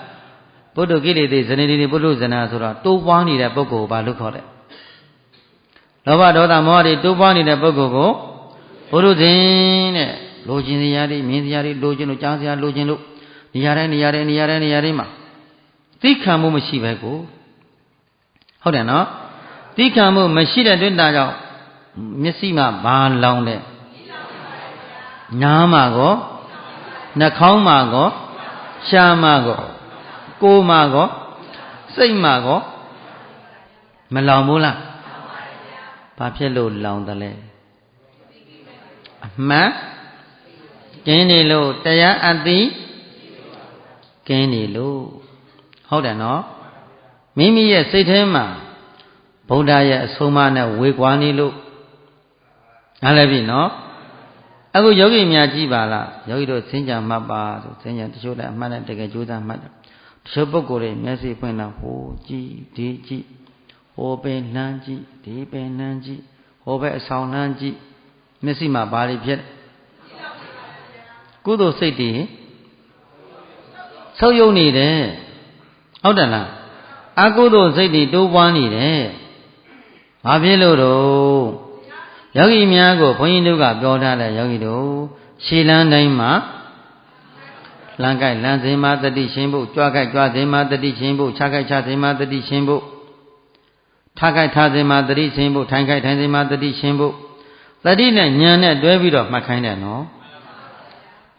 ပုထုကိလေသာဇနေတိပုထုဇနာဆိုတော့တိုးပွားနေတဲ့ပုဂ္ဂိုလ်ဘာလို့ခေါ်လဲလောဘဒေါသမောဟတွေတိုးပွားနေတဲ့ပုဂ္ဂိုလ်ကိုပုထုဇဉ်တဲ့လိုချင်စရာတွေမြင်စရာတွေလိုချင်လို့ကြားစရာလိုချင်လို့နေရာတိုင်းမှာသိခံမှုမရှိပဲကိုဟုတ်တယ်နော်သိခံမှုမရှိတဲ့တွေ့တာကြောင့်မျက်စိမှာဘာလောင်လဲနားမှာကောနှာခေါင်းမှာကောရှားမှာကောကိုယ်မှာကောစိတ်မှာကောမလောင်ဘူးလားဘာဖြစ်လို့လောင်တယ်လဲအမှန်ကျင်းနေလို့တရားအသိကင်းနေလို့ဟုတ်တယ်နော်မိမိရဲ့စိတ်ထဲမှာဗုဒ္ဓရဲ့အဆုံးအမနဲ့ဝေကွာနေလို့နားလည်ပြီနော်အခုယောဂီများကြည့်ပါလားယောဂီတို့စင်ကြံမှတ်ပါဆိုစင်ကြံတချို့လည်းအမှတ်နဲ့တကယ်ကြိုးစားမှတ်တယ်တချို့ပုဂ္ဂိုလ်တွေမျက်စိဖွင့်လာဟိုကြည့်ဒီကြည့်ဟိုပဲလှမ်းကြည့်ဒီပဲလှမ်းကြည့်ဟိုပဲအဆောင်လှမ်းကြည့်မျက်စိမှာဘာတွေဖြစ်ကုသိုလ်စိတ်တွေဆုပ်ယုပ်နေတယ်ဟုတ်တယ်လားအကုသိုလ်စိတ်တွေတိုးပွားနေတယ်ဘာဖြစ်လို့တော့ယောဂီများကိုဘုန်းကြီးတို့ကပြောထားတယ်ယောဂီတို့ရှည်လန်းတိုင်းမှာလမ်းကိုက်လမ်းစဉ်မှာတတိရှင်းဖို့ကြွားကိုက်ကြွားစဉ်မှာတတိရှင်းဖို့ခြားကိုက်ခြားစဉ်မှာတတိရှင်းဖို့ထားကိုက်ထားစဉ်မှာတတိရှင်းဖို့ထိုင်ကိုက်ထိုင်စဉ်မှာတတိရှင်းဖို့တတိနဲ့ဉာဏ်နဲ့တွဲပြီးတော့မှတ်ခိုင်းတယ်နော်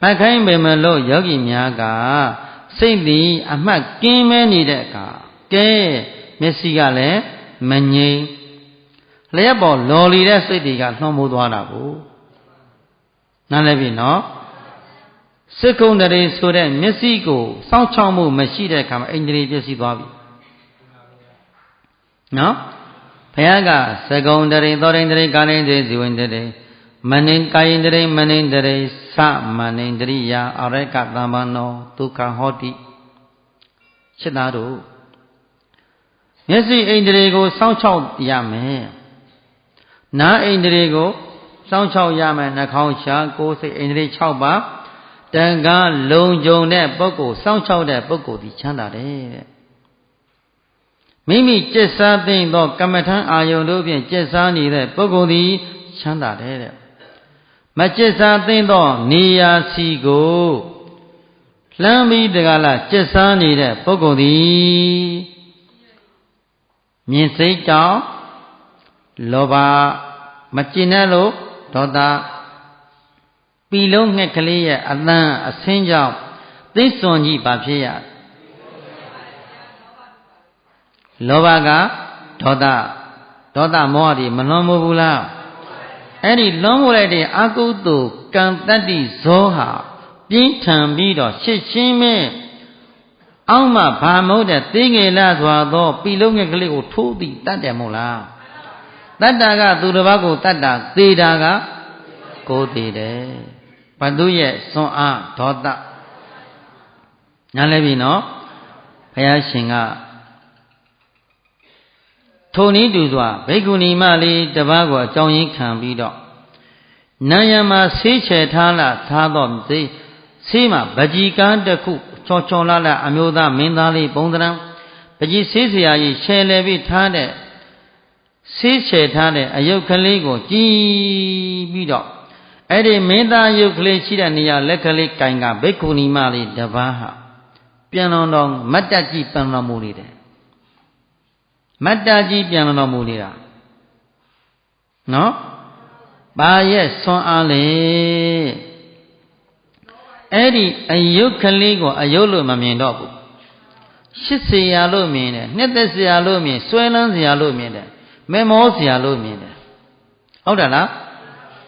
မှတ်ခိုင်းပေမဲ့လို့ယောဂီများကစိတ်သည်အမှတ်ကင်းမဲနေတဲ့အခါကဲမျက်စိကလည်းမငြိမ်လျက်ပေါ်လော်လီတဲ့စိတ်တွေကနှောမိုးသွားတာကိုနားလည်ပြီနော်စိတ်ကုံတရေဆိုတဲ့မျက်စိကိုစောင့်ချောက်မှုမရှိတဲ့အခါမှာအိန္ဒြေပျက်စီးသွားပြီနော်ဘ ဘုရားကသကုံတရေသောရင်တရေကာရင်တရေဇီဝင်တရေမနိကာယင်တရေမနိတရေသမနိတရိယာအရကသမ္ပန္နောဒုက္ခဟောတိရှင်းသားတို့မျက်စိအိန္ဒြေကိုစောင့်ရှောက်ရမယ်နားအိန္ဒြေကိုစောင့်ရှောက်ရမယ်နှာခေါင်းရှာကိုယ်စိတ်အိန္ဒြေ6ပါးတန်ခါလုံခြုံတဲ့ပုဂ္ဂိုလ်စောင့်ရှောက်တဲ့ပုဂ္ဂိုလ်ဒီချမ်းသာတယ်တဲ့မိမိကျက်စားသိသောကမ္မထံအာယုန်တို့ဖြင့်ကျက်စားနေတဲ့ပုဂ္ဂိုလ်သည်ချမ်းသာတယ်တဲ့မကျက်စားသိသောနေရာစီကိုလှမ်းပြီးတကလားကျက်စားနေတဲ့ပုဂ္ဂိုလ်သည်မြင်စိတ်ကြောင့်လောဘမကျင်တဲ့လို့ဒေါသပီလုံးငှက်ကလေးရဲ့အသံအဆင်းကြောင့်သိစွန်ကြီးဘာဖြစ်ရလောဘကဒေါသမောဟတွေမလွန်မို့ဘူးလားအဲ့ဒီလွန်မို့လိုက်တဲ့အကုသိုလ်ကံတတ္တိဇောဟာပြင်းထန်ပြီးတော့ရှစ်ရှင်းမဲ့အောက်မှဘာမဟုတ်တဲ့သိငယ်လာစွာသောပီလုံးငှက်ကလေးကိုထိုးပြီးတတ်တယ်မို့လားတတ္တာကသူတစ်ပါးကိုတတ္တာသေတာကကိုယ်သေးတယ်ဘသူရဲ့စွန်အားဒေါသနားလည်ပြီနော်ဘုရားရှင်ကထိုနည်းတူစွာဘိက္ခုနီမလေးတစ်ပါးကိုအကြောင်းရင်းခံပြီးတော့နာယံမှာဆေးချယ်ထားသောဆေးမှာပကြီးကန်းတစ်ခုချောချောလာအမျိုးသားမင်းသားလေးပုံသဏ္ဍာန်ပကြီးဆေးဆရာကြီးရှယ်လေပြီးထားတဲ့ဆေးချယ်ထားတဲ့အယုတ်ကလေးကိုကြည်ပြီးတော့အဲ့ဒီမင်းသားယုတ်ကလေးရှိတဲ့နေရာလက်ကလေးကင်ကဘိက္ခုနီမလေးတစ်ပါးဟာပြန်တော်မတ်တကြီးပြန်တော်မူနေတယ်မတ်တကြီးပြန်တော်မူနေတာနော်ဘာရဲ့ဆွမ်းအားလေအဲ့ဒီအယုတ်ကလေးကိုအယုတ်လို့မမြင်တော့ဘူး80ရာလို့မြင်တယ်နှစ်သက်စရာလို့မြင်ဆွဲလန်းစရာလို့မြင်တယ်မေမောစရာလို့မြင်တယ်ဟုတ်တယ်လား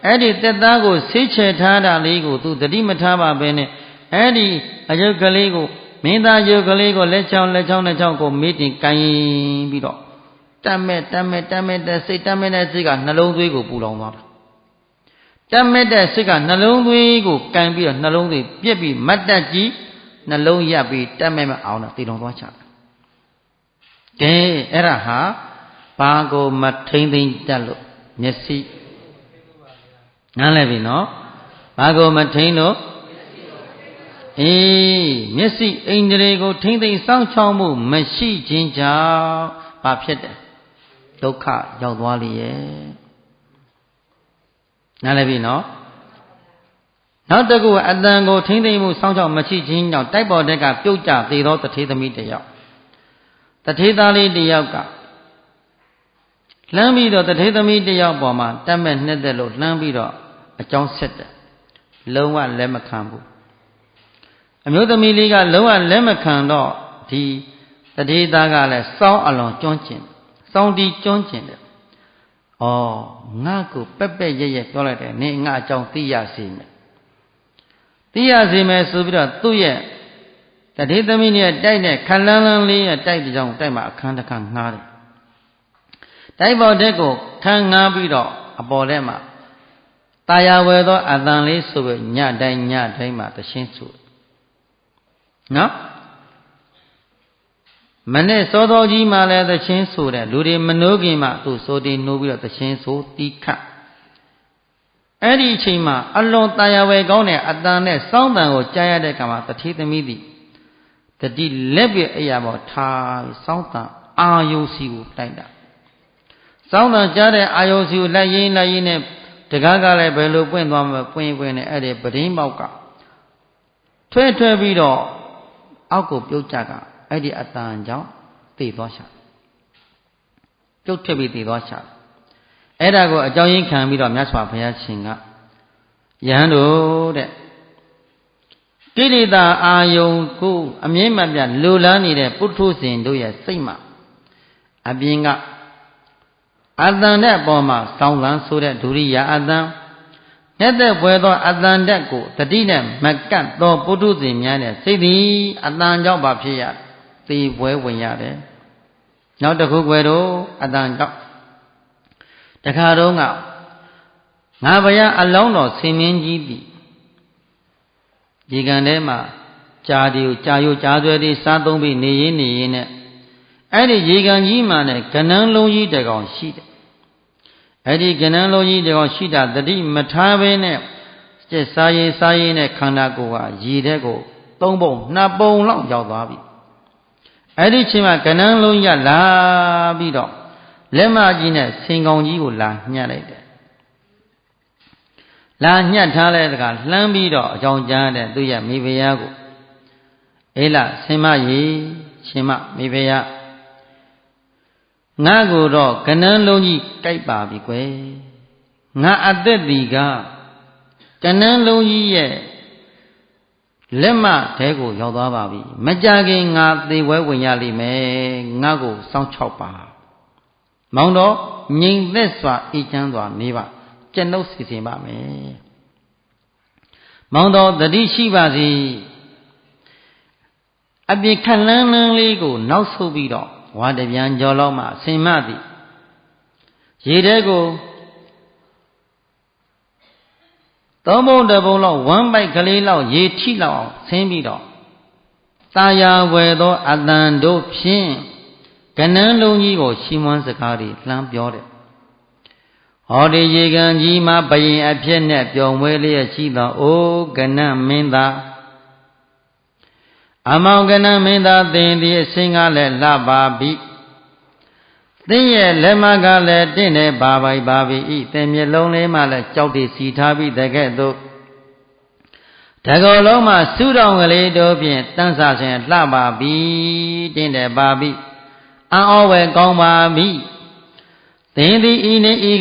အဲ့ဒီတက်သားကိုဆေးချယ်ထားတာလေးကိုသူတတိမထားပါပဲနဲ့အဲ့ဒီအယုတ်ကလေးကိုမင်းသားယုတ်ကလေးကိုလက်ချောင်းကိုမေးတင်ကိုင်းပြီးတော့တတ်မဲ့တဲ့စိတ်ကနှလုံးသွေးကိုပူလောင်သွားတာတတ်မဲ့တဲ့စိတ်ကနှလုံးသွေးကိုကိုင်းပြီးတော့နှလုံးသွေးပြက်ပြီးမတ်တက်ကြီးနှလုံးရပ်ပြီးတတ်မဲ့မအောင်တော့တည်တော်သွားချတယ်ကဲအဲ့ဒါဟာဘာကိုမထိမ့်သိမ့်တတ်လို့မျက်စိနားလည်ပြီနော်ဘာကိုမထိမ့်လို့အေးမျက်စိအိန္ဒြေကိုထိမ့်သိမ့်စောင့်ချောက်မှုမရှိခြင်းကြောင့်ဘာဖြစ်တယ်ဒုက္ခရောက်သွားလိမ့်ရဲ့နားလည်ပြီနော်နောက်တစ်ခုအတန်ကိုထိမ့်သိမ့်မှုစောင့်ချောက်မရှိခြင်းကြောင့်တိုက်ပေါ်တက်ကပြုတ်ကျသေးသောတထေသမီးတစ်ယောက်တထေသားလေးတစ်ယောက်ကလှမ်းပြီးတော့တထေသမီးတစ်ယောက်ပေါ်မှာတတ်မဲ့နှစ်သက်လို့လှမ်းပြီးတော့အကြောင်းဆက်တယ်လုံးဝလက်မခံဘူးအမျိုးသမီးလေးကလုံးဝလက်မခံတော့ဒီတထေသားကလည်းစောင်းအလွန်ကျွမ်းကျင်စောင်းတီကျွမ်းကျင်တယ်ဩငါ့ကိုပက်ပက်ရက်ပြောလိုက်တယ်နင်ငါအကြောင်းသိရစေမယ်ဆိုပြီးတော့သူ့ရဲ့တထေသမီးနဲ့တိုက်တဲ့ခလန်းလန်းလေးရဲ့တိုက်တဲ့ကြောင့်တိုက်မှာအခန်းတစ်ခါငှားတယ်တိုက်ပေါ်တဲ့ကိုခန်းငှားပြီးတော့အပေါ်ထဲမှာတာယာဝယ်သောအတန်လေးဆိုပြီးညတိုင်းမှာတရှင်းဆိုနော်မနဲ့စောတော်ကြီးမှလည်းတရှင်းဆိုတယ်လူတွေမနှိုးခင်မှသူစိုးတီးနှိုးပြီးတော့တရှင်းဆိုတီးခတ်အဲ့ဒီအချိန်မှာအလွန်တာယာဝယ်ကောင်းတဲ့အတန်နဲ့စောင်းတန်ကိုကြားရတဲ့အခါမှာတထေသမီးသည်တတိလက်ပြအရာပေါ်ထားစောင်းတန်အာယုစီကိုတိုက်တာစောင်းတန်ကြားတဲ့အာယုစီကိုလိုက်ရင်းနဲ့တကားကလည်းဘယ်လိုပွင့်သွားမလဲပွင့်နဲ့အဲ့ဒီပဒင်းပေါက်ကထွဲပြီးတော့အောက်ကိုပြုတ်ကြကအဲ့ဒီအတန်ကြောင့်သေသွားရှာပြုတ်ထွက်ပြီးသေသွားရှာအဲ့ဒါကိုအကြောင်းရင်းခံပြီးတော့မြတ်စွာဘုရားရှင်ကယဟန်တို့တဲ့ကိလေသာအာယုံကိုအမြဲမပြတ်လိုလားနေတဲ့ပုထုဇဉ်တို့ရဲ့စိတ်မှာအပြင်ကအတန်တဲ့အပေါ်မှာဆောင်းလန်းဆိုတဲ့ဒုရိယာအတန်နဲ့တဲ့ဘွယ်သောအတန်တက်ကိုတတိနဲ့မကတ်သောပုထုဇဉ်များနဲ့စိတ်သည်အတန်ကြောင့်ဘာဖြစ်ရသေပွဲဝင်ရတယ်နောက်တစ်ခုွယ်တော့အတန်ကြောင့် တခါတော့ငါဘုရားအလောင်းတော်ဆင်မင်းကြီးသည်ဒီကံထဲမှာကြာဆွဲတွေစားသုံးပြီးနေရင်းနဲ့အဲ့ဒီရေကန်ကြီးမှနဲ့ကနန်းလုံးကြီးတကောင်ရှိတယ်အဲ့ဒီကနန်းလုံးကြီးတကောင်ရှိတာတတိမထားဘဲနဲ့ကျက်စားရေးနဲ့ခန္ဓာကိုယ်ဟာရေတဲ့ကို3 ပုံ 2 ပုံလောက်ရောက်သွားပြီအဲ့ဒီချိန်မှာကနန်းလုံးကြီးကလာပြီးတော့လက်မကြီးနဲ့ဆင်ကောင်ကြီးကိုလာညှက်လိုက်တယ်လာညှက်ထားတဲ့တကလှမ်းပြီးတော့အကြောင်းကြားတဲ့သူရဲ့မိဖုရားကိုအေးလားဆင်မကြီးရှင်မမိဖုရားငါကိုတော့ကနန်းလုံးကြီးကြိုက်ပါပြီကွယ်ငါအသက်ဒီကကနန်းလုံးကြီးရဲ့လက်မတဲကိုရောက်သွားပါပြီမကြခင်ငါသေဝဲဝင်ရလိမ့်မယ်ငါကိုစောင့်ချောက်ပါမောင်တော်ငြိမ်သက်စွာအေးချမ်းစွာနေပါကျွန်ုပ်စီစဉ်ပါမယ်မောင်တော်တတိရှိပါစေအပြစ်ခက်လန်းလေးကိုနောက်ဆုပ်ပြီးတော့ဝါတပြန်ကြော်လောက်မှဆင်မသည်ရေထဲကို3 ပုံ 1 ပုံလောက်ဝမ်းပိုက်ကလေးလောက်ရေထိလောက်အောင်ဆင်းပြီးတော့တာယာဝယ်သောအတန်တို့ဖြင့်ကနန်းလုံးကြီးကိုရှီမွန်းစကားတွေလှမ်းပြောတယ်ဟောဒီရေကန်ကြီးမှာဘယင်အဖြစ်နဲ့ပျော်မွေးလျက်ရှိသောအိုးကနန်းမင်းသားအမောင်ကနန်းမင်းသားသင်သည်အစင်းကလည်းလှပါပြီသင်ရဲ့လက်မကလည်းတင့်နေပါပြီသင်မျက်လုံးလေးမှလည်းကြောက်တည်စီထားပြီးတကဲ့သို့တကောလုံးမှစူးတောင်ကလေးတို့ဖြင့်တန်းဆဆင်လှပါပြီတင့်တယ်ပါပြီအံ့ဩဝဲကောင်းပါပြီသင်သည်ဤနေဤ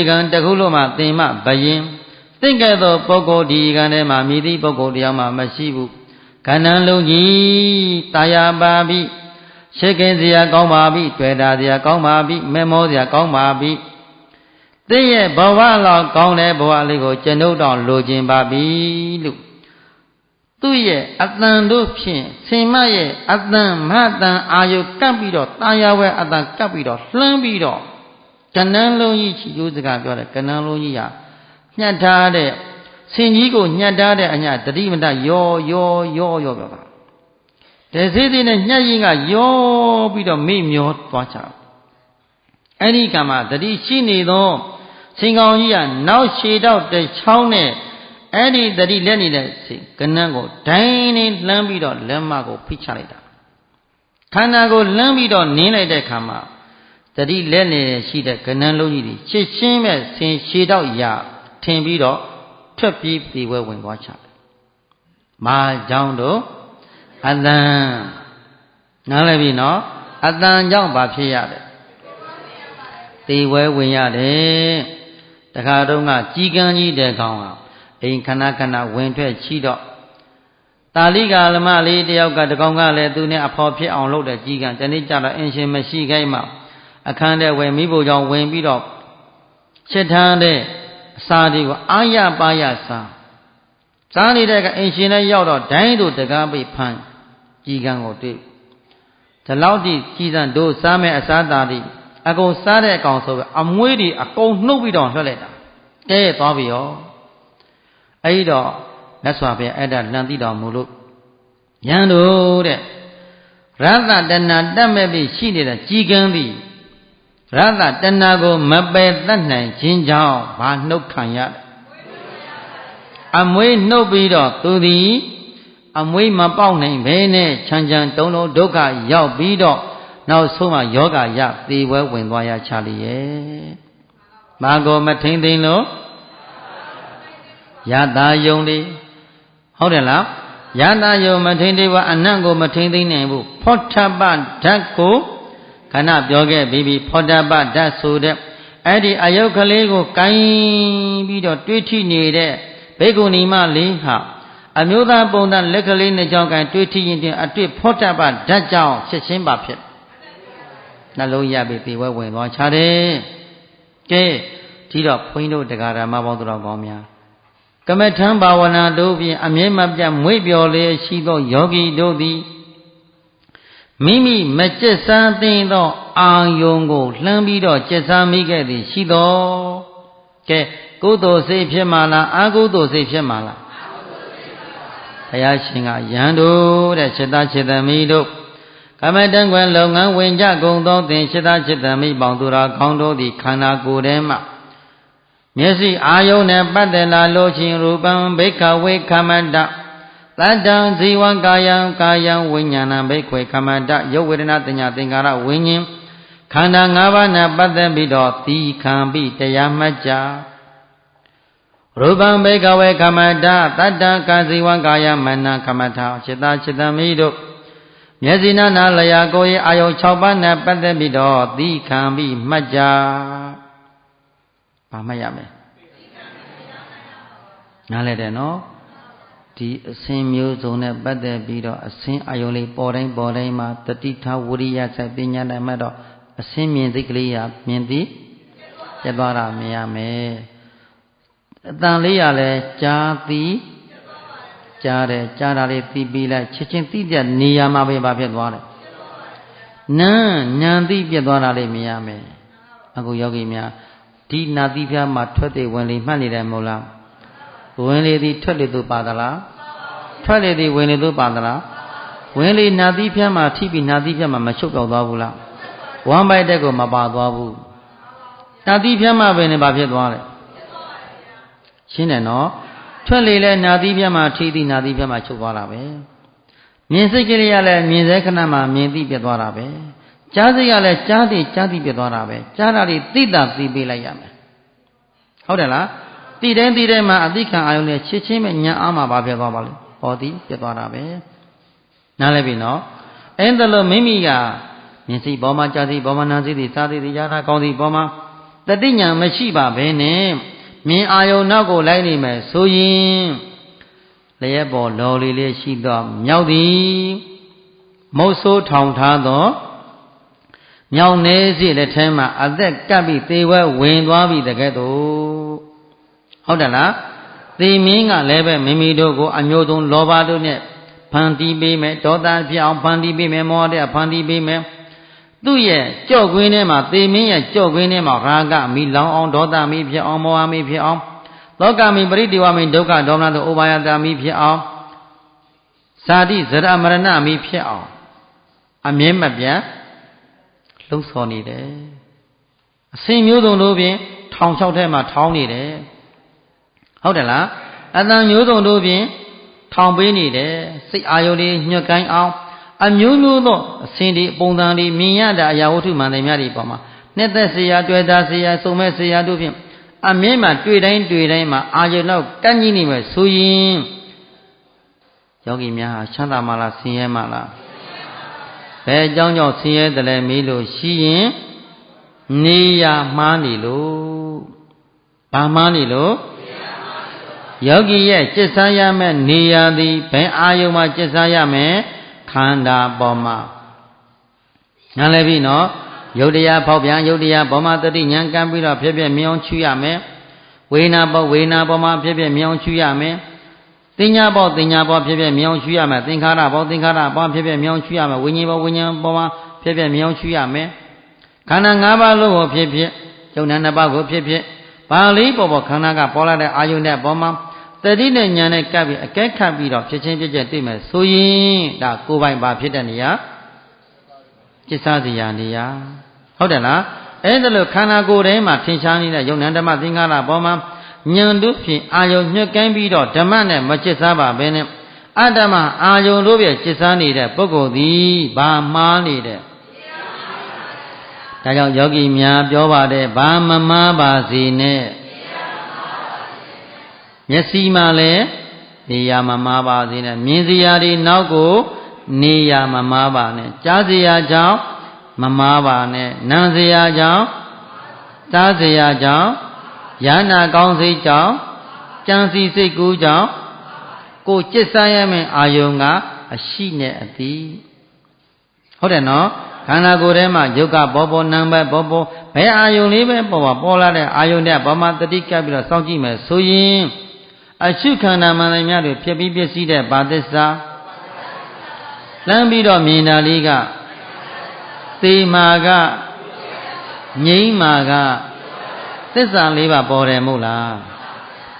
ကံတခုလုံးမှသင်မှဘယင်သင်ကဲ့သို့ပုဂ္ဂိုလ်ဒီကံထဲမှာမြည်သည့်ပုဂ္ဂိုလ်တရားမှမရှိဘူးကဏ္ဍလုံးကြီးတာယာပါပြီရှေ့ကင်းစရာကောင်းပါပြီတွေ့တာစရာကောင်းပါပြီမဲမောစရာကောင်းပါပြီသင်ရဲ့ဘဝလောက်ကောင်းတဲ့ဘဝလေးကိုကျွန်ုပ်တော်လိုချင်ပါပြီလို့သူ့ရဲ့အတန်တို့ဖြင့်ဆင်မရဲ့အတန်မတန်အာယုကပ်ပြီးတော့တာယာဝဲအတန်ကပ်ပြီးတော့လှမ်းပြီးတော့ကဏ္ဍလုံးကြီးချီကျိုးစကားပြောတယ်ကဏ္ဍလုံးကြီးဟာညှက်ထားတဲ့ဆင်ကြီးကိုညှက်ထားတဲ့အညတတိမတရောပြောတာတစေးသေးနဲ့ညှက်ရင်ကရောပြီးတော့မေ့မျောသွားချအဲ့ဒီကံမှာတတိရှိနေသောဆင်ကောင်ကြီးကနောက်ရှည်တော့တဲ့ချောင်းနဲ့အဲ့ဒီတတိလက်နေတဲ့ကနန်းကိုဒိုင်းနေလှမ်းပြီးတော့လက်မကိုဖိချလိုက်တာခန္ဓာကိုလှမ်းပြီးတော့နင်းလိုက်တဲ့ခါမှာတတိလက်နေရှိတဲ့ကနန်းလုံးကြီးချစ်ရှင်းမဲ့ဆင်ရှည်တော့ရထင်ပြီးတော့ထွက်ပြေးပြေဝဲဝင်သွားချတယ်မာကြောင့်တို့အတန်နားလည်ပြီနော်အတန်ကြောင့်ဘာဖြစ်ရတယ်သေဝဲဝင်ရတယ်တခါတော့ကကြီးကန်းကြီးတဲ့ကောင်ဟာအိမ်ခဏဝင်ထွက်ချီတော့တာလိကာလမလေးတယောက်ကတကောင်ကလည်းသူနဲ့အဖော်ဖြစ်အောင်လုပ်တဲ့ကြီးကန်းတနေ့ကျတော့အင်ရှင်မရှိခိုင်းမှအခန်းထဲဝင်မိဖို့ကြောင့်ဝင်ပြီးတော့ချစ်ထားတဲ့အစာတွေကိုအာရပါရစားနေတဲ့ကအင်ရှင်နဲ့ရောက်တော့ဒိုင်းတို့တကားပိတ်ဖမ်းကြီးကန်းကိုတွေ့ဒီလောက်ထိကြီးစံတို့စားမဲ့အစားသားတွေအကုန်စားတဲ့အကောင်ဆိုပြီးအမွှေးတွေအကုန်နှုတ်ပြီးတော့လွှတ်လိုက်တာတဲသွားပြီရောအဲ့ဒီတော့လက်စွာပဲအဲ့ဒါလန်သိတော်မူလို့ရန်တို့တဲ့ရသတဏတတ်မဲ့ပြီးရှိနေတဲ့ကြီးကန်းသည်ရသတဏကိုမပယ်တတ်နိုင်ခြင်းကြောင့်ဘာနှုတ်ခံရအမွေးနှုတ်ပြီးတော့သူသည်အမွေးမပေါက်နိုင်ဘဲနဲ့ချမ်းချမ်းတုံးလုံးဒုက္ခရောက်ပြီးတော့နောက်ဆုံးမှယောဂရသေဝဲဝင်သွားရချလိရဲ့မာကိုမထိန်သိမ်းလို့ယတာယုံလေးဟုတ်တယ်လားယတာယုံမထိန်သိမ်းဘူးအနတ်ကိုမထိန်သိမ်းနိုင်ဘူးဖောထပဓာတ်ကိုခဏပြောခဲ့ပြီးဖောထပဓာတ်ဆိုတဲ့အဲ့ဒီအယုတ်ကလေးကိုကိုင်းပြီးတော့တွေးထိနေတဲ့ဘေကုဏီမလေးဟာအမျိုးသားပုံသဏ္ဍာန်လက်ကလေးနဲ့ကြောင်းကိုင်းတွေးထိရင်တင်အတွေ့ဖောထပဓာတ်ကြောင့်ဖြစ်ရှင်းပါဖြစ်နှလုံးရပြီးသေဝဲဝင်သွားချတယ်ကဲဒီတော့ဘုန်းကြီးတို့တရားဓမ္မပေါင်းတော်ကောင်းများကမ္မထံဘာဝနာတို့ဖြင့်အမြဲမပြတ်မွေ့ပျော်လျက်ရှိသောယောဂီတို့သည် မိမိမကျက်စားသိသောအာယုံကိုလှမ်းပြီးတော့ကျက်စားမိခဲ့သည်ရှိတော်ကဲကုသိုလ်စိတ်ဖြစ်မှာလားအကုသိုလ်စိတ်ဖြစ်မှာလားဘုရားရှင်ကယံတို့တဲ့စေတစေတမိတို့ကမ္မတံကွယ်လုပ်ငန်းဝင်ကြကုန်သောသင်စေတစေတမိပေါင်းသူတော်ကောင်းတို့သည်ခန္ဓာကိုယ်ထဲမှမျက်စိအာယုန်နဲ့ပတ်သက်လာလို့ချင်းရူပံဘိက္ခဝေခမတ္တတတ္တံဇီဝံကာယံဝိညာဏံဘိက္ခွေခမတ္တယုတ်ဝေဒနာတညာသင်္ကာရဝိညာဉ်ခန္ဓာ၅ပါးနဲ့ပတ်သက်ပြီးတော့သီခံပြီးတရားမှတ်ကြရူပံဘိက္ခဝေခမတ္တတတ္တံကာဇီဝံကာယမနခမထာစေတစေတမိတို့မျက်စိနာနာလျာကိုယ်ရဲ့အာယုံ6ပါးနဲ့ပတ်သက်ပြီးတော့သီခံပြီးမှတ်ကြဘာမှတ်ရမယ်နားလဲတယ်နော်ဒီအစင်းမျိုးစုံနဲ့ပတ်သက်ပြီးတော့အစင်းအာယုံလေးပေါ်တိုင်းမှာတတိထဝရိယစိုက်ပညာနဲ့မှတ်တော့အစင်းမြင်သိကလေးရမြင်သိပြတ်သွားတာမြင်ရမယ်အတန်လေးရလဲကြားသိကြားတယ်ကြားတာလေးသိပြီးလိုက်ချက်ချင်းသိတဲ့နေရာမှာပဲဘာဖြစ်သွားတယ်ဉာဏ်သိပြတ်သွားတာလေးမြင်ရမယ်အခုယောဂီများဒီနာတိပြားမှာထွက်တဲ့ဝင်လေမှတ်နေတယ်မဟုတ်လားဝင်လေသည်ထွက်လေသူပါသလားထွက်လေသည်ဝင်လေသူပါသလားဝင်လေနာတိပြားမှာထိပြီးနာတိပြားမှာမချုပ်ပြောက်သွားဘူးလားဝမ်းပိုက်တဲ့ကိုမပါသွားဘူးနာတိပြားမှာပဲနေဘာဖြစ်သွားလဲရှင်းတယ်နော်ထွက်လေလဲနာတိပြားမှာထိသည်နာတိပြားမှာချုပ်သွားတာပဲမြင်စိတ်ကလေးရလဲမြင်စေခဏမှာမြင်သိပြတ်သွားတာပဲကြားစိတ်ကလည်းကြားသိပြတ်သွားတာပဲကြားတာတွေသိတာသိပေးလိုက်ရမယ်ဟုတ်တယ်လားသိတိုင်းမှာအသိခံအာယုန်နဲ့ချစ်ချင်းပဲညာအားမှာဘာဖြစ်သွားပါလဲဟောသည်ပြတ်သွားတာပဲနားလဲပြီနော်အဲ့ဒါလို့မိမိကမြင်စိတ်ပေါ်မှာကြားစိတ်ပေါ်မှာနာစိတ်တွေစားစိတ်တွေရတာကောင်းစိတ်ပေါ်မှာတတိညာမရှိပါဘဲနဲ့မြင်အာယုန်နောက်ကိုလိုက်နေမယ်ဆိုရင်လျက်ပေါ်လော်လေးရှိသောမြောက်သည်မုတ်ဆိုးထောင်ထားသောမြောင်နေစီလက်ထဲမှာအသက်ကပ်ပြီးသေဝဲဝင်သွားပြီတကယ်တော့ဟုတ်တယ်လားသေမင်းကလည်းပဲမိမိတို့ကိုအမျိုးဆုံးလောဘတို့နဲ့ဖန်တီးပေးမယ်ဒေါသဖြစ်အောင်ဖန်တီးပေးမယ်မောဟတဲ့ဖန်တီးပေးမယ်သူ့ရဲ့ကြော့ကွင်းထဲမှာသေမင်းရဲ့ကြော့ကွင်းထဲမှာရာဂမိလောင်အောင်ဒေါသမီဖြစ်အောင်မောဟမိဖြစ်အောင်လောကမိပရိဒီဝမိဒုက္ခဒေါမနတို့ဥပါယတမိဖြစ်အောင်ဇာတိဇရမရဏမိဖြစ်အောင်အမြဲမပြတ်လှုပ်ဆော်နေတယ်အစင်မျိုးစုံတို့ဖြင့်ထောင်လျှောက်ထဲမှာထောင်းနေတယ်ဟုတ်တယ်လားအတန်မျိုးစုံတို့ဖြင့်ထောင်ပေးနေတယ်စိတ်အာယုန်တွေညှက်ကိုင်းအောင်အမျိုးမျိုးသောအစင်တွေပုံစံတွေမြင်ရတဲ့အရာဝတ္ထုမှန်တယ်များတွေပေါ်မှာနှစ်သက်เสียတွေ့တာเสียစုံမဲ့เสียတို့ဖြင့်အမြဲမှာတွေ့တိုင်းမှာအာယုန်တော့ကန့်ကြီးနေမယ်ဆိုရင်ယောဂီများဟာချမ်းသာမှလားဆင်းရဲမှလားဘယ်အကြောင်းကြောင့်ဆင်းရဲတယ်လဲမေးလို့ရှိရင်နေရမှားနေလို့ဘာမှားနေလို့ယောဂီရဲ့จิตစားရမယ့်နေရသည်ဘယ်အာယုံမှာจิตစားရမယ်ခန္ဓာပေါ်မှာနားလည်ပြီနော်ယုတ်တရားဖောက်ပြန်ယုတ်တရားပေါ်မှာတတိဉာဏ်ကံပြီးတော့ဖြစ်ဖြစ်မြင်အောင်ချူရမယ်ဝေနာပေါ်မှာဖြစ်ဖြစ်မြင်အောင်ချူရမယ်တင်ညာပေါ်ဖြစ်ဖြစ်မြင်အောင်ချူရမယ်သင်္ခါရပေါ်ဖြစ်ဖြစ်မြင်အောင်ချူရမယ်ဝိညာဉ်ပေါ်မှာဖြစ်ဖြစ်မြင်အောင်ချူရမယ်ခန္ဓာ၅ပါးလုံးကိုဖြစ်ဖြစ်ယုံနာနှစ်ပါးကိုဖြစ်ဖြစ်ဘာလေးပေါ်ခန္ဓာကပေါ်လာတဲ့အာယုန်တဲ့ပေါ်မှာတတိနဲ့ဉာဏ်နဲ့ကပ်ပြီးအကဲခတ်ပြီးတော့ဖြစ်ချင်းဖြစ်ချက်တွေ့မယ်ဆိုရင်ဒါကိုယ်ပိုင်ပါဖြစ်တဲ့နေရာจิตစားစရာနေရာဟုတ်တယ်လားအဲ့ဒါလို့ခန္ဓာကိုယ်ထဲမှာထင်ရှားနေတဲ့ယုံနာဓမ္မသင်္ခါရပေါ်မှာဉာဏ်တို့ဖြင့်အာယုံညှက်ကိုင်းပြီးတော့ဓမ္မနဲ့မจิตစားပါဘဲနဲ့အတ္တမအာယုံတို့ဖြင့်จิตစားနေတဲ့ပုဂ္ဂိုလ်သည်ဘာမှားနေတဲ့ဒါကြောင့်ယောဂီများပြောပါတယ်ဘာမမှားပါစေနဲ့မျက်စိမှလည်းနေရာမမှားပါစေနဲ့မြင်စရာတွေနောက်ကိုနေရာမမှားပါနဲ့ကြားစရာကြောင့်မမှားပါနဲ့နားစရာကြောင့်စားစရာကြောင့်ယန္နာကောင်းစိတ်ကြောင့်ကြံစီစိတ်ကူးကြောင့်ကိုจิตစားရမယ့်အာယုံကအရှိနဲ့အတိဟုတ်တယ်နော်ခန္ဓာကိုယ်ထဲမှာယုတ်ကပေါ်နံပဲပေါ်ဘယ်အာယုံလေးပဲပေါ်လာတဲ့အာယုန်တဲ့ဘာမှတတိကပ်ပြီးတော့စောင့်ကြည့်မယ်ဆိုရင်အရှုခန္ဓာမှန်တယ်များတွေဖြစ်ပြီးပြည့်စည်တဲ့ဗာသစ္စာလမ်းပြီးတော့မြင်တာလေးက သေမာကငြိမ်းမာကသစ္စာလေးပါးပေါ်တယ်မဟုတ်လား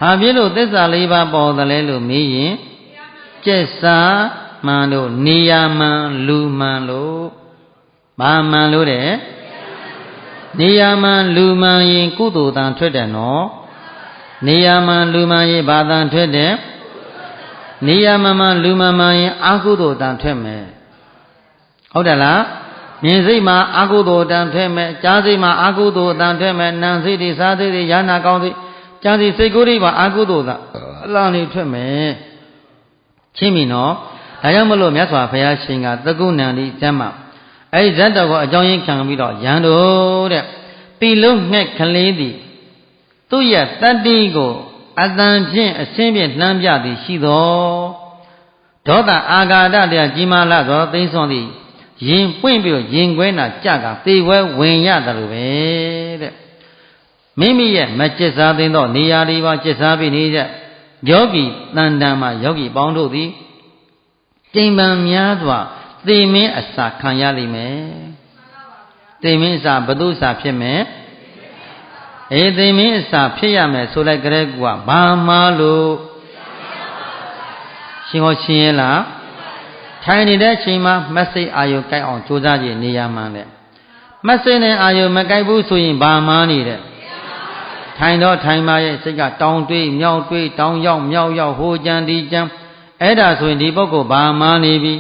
ဘာဖြစ်လို့သစ္စာလေးပါးပေါ်တယ်လဲလို့မေးရင်ကျက်စာမှန်လို့နေရာမှန်လူမှန်လို့ဘာမှန်လို့တဲ့နေရာမှန်လူမှန်ရင်ကုသိုလ်တန်ထွက်တယ်နော်နေရာမှန်လူမှန်ရင်ဘာတန်ထွက်တယ်နေရာမှန်လူမှန်ရင်အကုသိုလ်တန်ထွက်မယ်ဟုတ်တယ်လားမြင်စိတ်မှာအကုသိုလ်တန်ထွက်မယ်ကြားစိတ်မှာအကုသိုလ်တန်ထွက်မယ်နာစိတ်တွေစားစိတ်တွေယာနာကောင်းစိတ်ကြားစိတ်စိတ်ကိုယ်တွေပါအကုသိုလ်အလောင်းနေထွက်မယ်ချင်းပြီနော်ဒါကြောင့်မလို့မြတ်စွာဘုရားရှင်ကသကုဏန္တိဇတ်မှာအဲဒီဇတ်တော်ကိုအကြောင်းရင်းခံပြီးတော့ရန်တို့တဲ့ပြီလုံးငှက်ကလေးသည်သူ့ရဲ့တတ္တိကိုအတန်ဖြင့်အစင်းဖြင့်လှမ်းပြသည်ရှိသောဒေါသအာဃာတတရားကြီးမားလာသောသိမ်းစွန်သည်ရင်ပွင့်ပြီးရင်ခွဲနာကြကသေဝဲဝင်ရတယ်လို့ပဲတဲ့မိမိရဲ့မကျစ်စားသိသောနေရာလေးပါကျစ်စားပြီးနေတဲ့ယောဂီတန်တန်မှာယောဂီပေါင်းတို့သည်ကျိန်ပံများစွာသေမင်းအစာခံရလိမ့်မယ်သေမင်းအစာဘု து စာဖြစ်မယ်သေမင်းအစာဖြစ်ရမယ်ဆိုလိုက်ကြတဲ့ကူကဘာမှလို့ရှင်ဟောရှင်းရဲ့လားထိုင်နေတဲ့အချိန်မှာမစိတ်အာယုကိုက်အောင်ကြိုးစားကြည့်နေရမှန်းတဲ့မစိတ်နဲ့အာယုမကိုက်ဘူးဆိုရင်ဘာမှန်းနေတဲ့ထိုင်တော့ထိုင်ပါရဲ့စိတ်ကတောင်းတွေးမြောက်တွေးတောင်းရောက်မြောက်ရောက်ဟိုကြံဒီကြံအဲ့ဒါဆိုရင်ဒီပုဂ္ဂိုလ်ဘာမှန်းနေပြီ